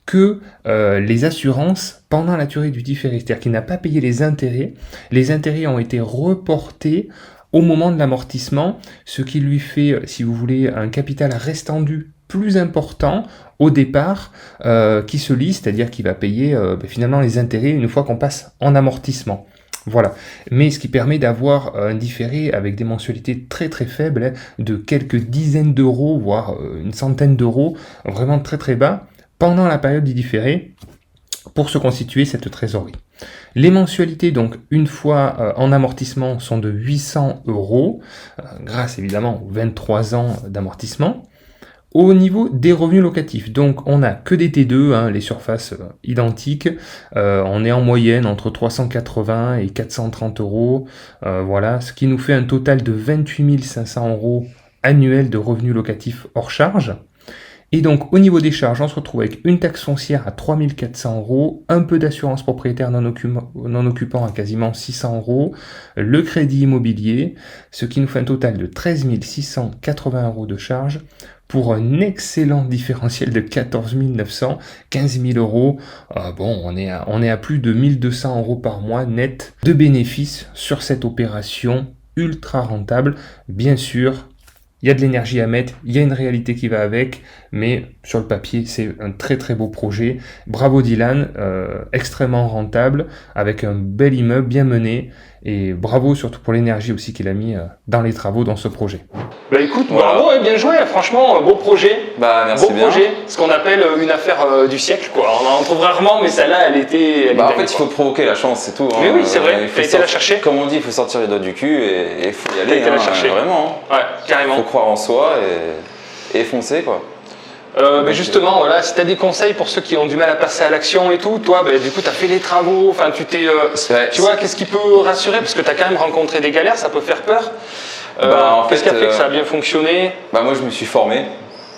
[SPEAKER 3] que les assurances pendant la durée du différé. C'est-à-dire qu'il n'a pas payé les intérêts. Les intérêts ont été reportés au moment de l'amortissement, ce qui lui fait, si vous voulez, un capital restendu plus important au départ qui se lit, c'est-à-dire qu'il va payer finalement les intérêts une fois qu'on passe en amortissement. Voilà, mais ce qui permet d'avoir un différé avec des mensualités très très faibles, de quelques dizaines d'euros, voire une centaine d'euros, vraiment très très bas, pendant la période du différé, pour se constituer cette trésorerie. Les mensualités, donc, une fois en amortissement, sont de 800 euros, grâce évidemment aux 23 ans d'amortissement. Au niveau des revenus locatifs, donc on n'a que des T2, les surfaces identiques, on est en moyenne entre 380 et 430 euros, voilà, ce qui nous fait un total de 28 500 euros annuels de revenus locatifs hors charge. Et donc au niveau des charges, on se retrouve avec une taxe foncière à 3 400 euros, un peu d'assurance propriétaire non occupant à quasiment 600 euros, le crédit immobilier, ce qui nous fait un total de 13 680 euros de charges, pour un excellent différentiel de 14 900, 15 000 euros. Bon, on est à plus de 1200 euros par mois net de bénéfices sur cette opération ultra rentable. Bien sûr, il y a de l'énergie à mettre, il y a une réalité qui va avec, mais sur le papier, c'est un très très beau projet. Bravo Dylan, extrêmement rentable, avec un bel immeuble bien mené, et bravo surtout pour l'énergie aussi qu'il a mis dans les travaux dans ce projet.
[SPEAKER 1] Bah écoute, bravo, bien joué, franchement, beau projet.
[SPEAKER 2] Bah merci bien.
[SPEAKER 1] Projet, ce qu'on appelle une affaire du siècle, quoi. On en trouve rarement, mais celle-là, elle était.
[SPEAKER 2] En fait, il faut provoquer la chance, c'est tout.
[SPEAKER 1] Mais oui, c'est vrai, t'as été la chercher.
[SPEAKER 2] Comme on dit, il faut sortir les doigts du cul et il faut y aller.
[SPEAKER 1] T'as été la chercher.
[SPEAKER 2] Vraiment.
[SPEAKER 1] Ouais, carrément.
[SPEAKER 2] Il faut croire en soi et foncer, quoi.
[SPEAKER 1] Mais justement, voilà, si tu as des conseils pour ceux qui ont du mal à passer à l'action et tout, toi, du coup, tu as fait les travaux, enfin, tu vois, qu'est-ce qui peut rassurer? Parce que tu as quand même rencontré des galères, ça peut faire peur. Qu'est-ce qui a fait que ça a bien fonctionné?
[SPEAKER 2] Moi, je me suis formé.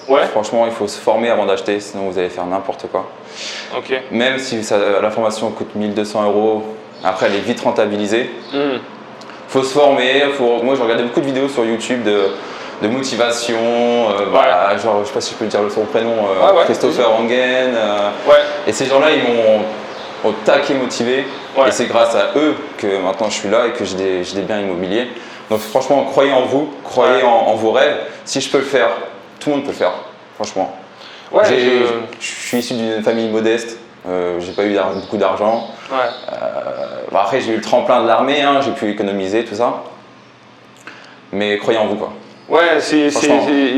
[SPEAKER 1] Ouais.
[SPEAKER 2] Franchement, il faut se former avant d'acheter, sinon vous allez faire n'importe quoi.
[SPEAKER 1] Ok.
[SPEAKER 2] Même si la formation coûte 1 200 euros, après, elle est vite rentabilisée. Faut se former. Moi, j'ai regardé beaucoup de vidéos sur YouTube de motivation, genre, je sais pas si je peux dire son prénom, Christopher Wangen. Et ces gens-là, ils m'ont taqué motivé. Et c'est grâce à eux que maintenant je suis là et que j'ai des biens immobiliers. Donc franchement, croyez en vous, croyez en vos rêves. Si je peux le faire, tout le monde peut le faire, franchement. Je suis issu d'une famille modeste. J'ai pas eu beaucoup d'argent. Après, j'ai eu le tremplin de l'armée, j'ai pu économiser, tout ça. Mais croyez en vous, quoi.
[SPEAKER 1] Ouais, il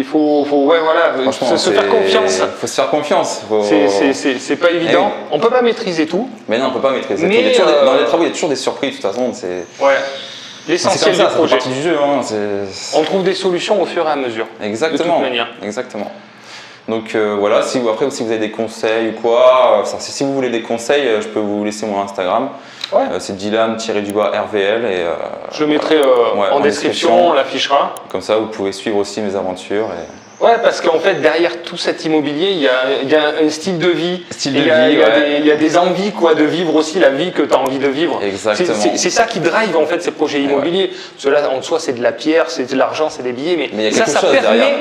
[SPEAKER 1] faut se faire confiance.
[SPEAKER 2] Il faut se faire confiance.
[SPEAKER 1] C'est pas évident. On peut pas maîtriser tout.
[SPEAKER 2] Mais non, on peut pas maîtriser tout. Dans les travaux, il y a toujours des surprises, de toute façon.
[SPEAKER 1] L'essentiel du projet.
[SPEAKER 2] C'est partie du jeu.
[SPEAKER 1] On trouve des solutions au fur et à mesure.
[SPEAKER 2] Exactement.
[SPEAKER 1] De toute manière.
[SPEAKER 2] Exactement. Donc voilà, après si vous avez des conseils ou quoi, si vous voulez des conseils, je peux vous laisser mon Instagram. C'est Dylan-RVL et
[SPEAKER 1] je le mettrai en description, on l'affichera.
[SPEAKER 2] Comme ça, vous pouvez suivre aussi mes aventures.
[SPEAKER 1] Ouais, parce qu'en fait, derrière tout cet immobilier, il y a un style de vie. Il y a des envies, quoi, de vivre aussi la vie que tu as envie de vivre.
[SPEAKER 2] Exactement.
[SPEAKER 1] C'est ça qui drive en fait ces projets immobiliers. Parce que là, en soi, c'est de la pierre, c'est de l'argent, c'est des billets, mais
[SPEAKER 2] il y a quelque chose derrière.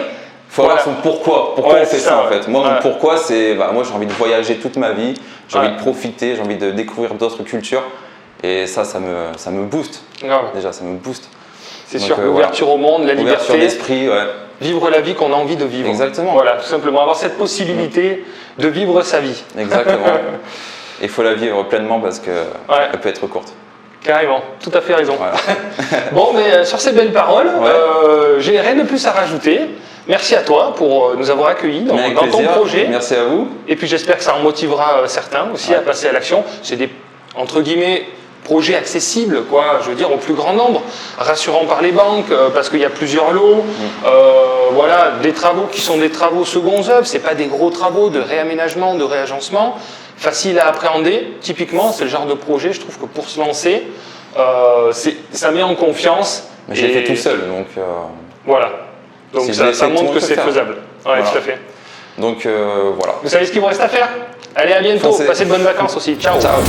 [SPEAKER 2] Il faut avoir son pourquoi. Pourquoi on fait ça en fait? Moi, mon pourquoi, c'est moi j'ai envie de voyager toute ma vie, j'ai envie de profiter, j'ai envie de découvrir d'autres cultures. Et ça me booste. Déjà, ça me booste.
[SPEAKER 1] C'est sûr, l'ouverture au monde, la liberté.
[SPEAKER 2] Ouverture d'esprit,
[SPEAKER 1] Vivre la vie qu'on a envie de vivre.
[SPEAKER 2] Exactement.
[SPEAKER 1] Voilà, tout simplement. Avoir cette possibilité de vivre sa vie.
[SPEAKER 2] Exactement. Il faut la vivre pleinement parce qu'elle peut être courte.
[SPEAKER 1] Carrément, tout à fait raison. Voilà. Bon, mais sur ces belles paroles, j'ai rien de plus à rajouter. Merci à toi pour nous avoir accueillis dans ton projet.
[SPEAKER 2] Merci à vous.
[SPEAKER 1] Et puis j'espère que ça en motivera certains aussi à passer à l'action. C'est des, entre guillemets, projets accessibles, quoi, je veux dire, au plus grand nombre, rassurants par les banques, parce qu'il y a plusieurs lots. Voilà, des travaux qui sont des travaux seconds œuvres, c'est pas des gros travaux de réaménagement, de réagencement, facile à appréhender. Typiquement, c'est le genre de projet, je trouve que pour se lancer, ça met en confiance.
[SPEAKER 2] Mais je l'ai fait tout seul, donc...
[SPEAKER 1] Voilà. Donc ça montre que c'est faisable. Ouais, tout à fait.
[SPEAKER 2] Donc voilà.
[SPEAKER 1] Vous savez ce qu'il vous reste à faire? Allez, à bientôt. Passez de bonnes vacances aussi. Ciao.
[SPEAKER 2] Ciao.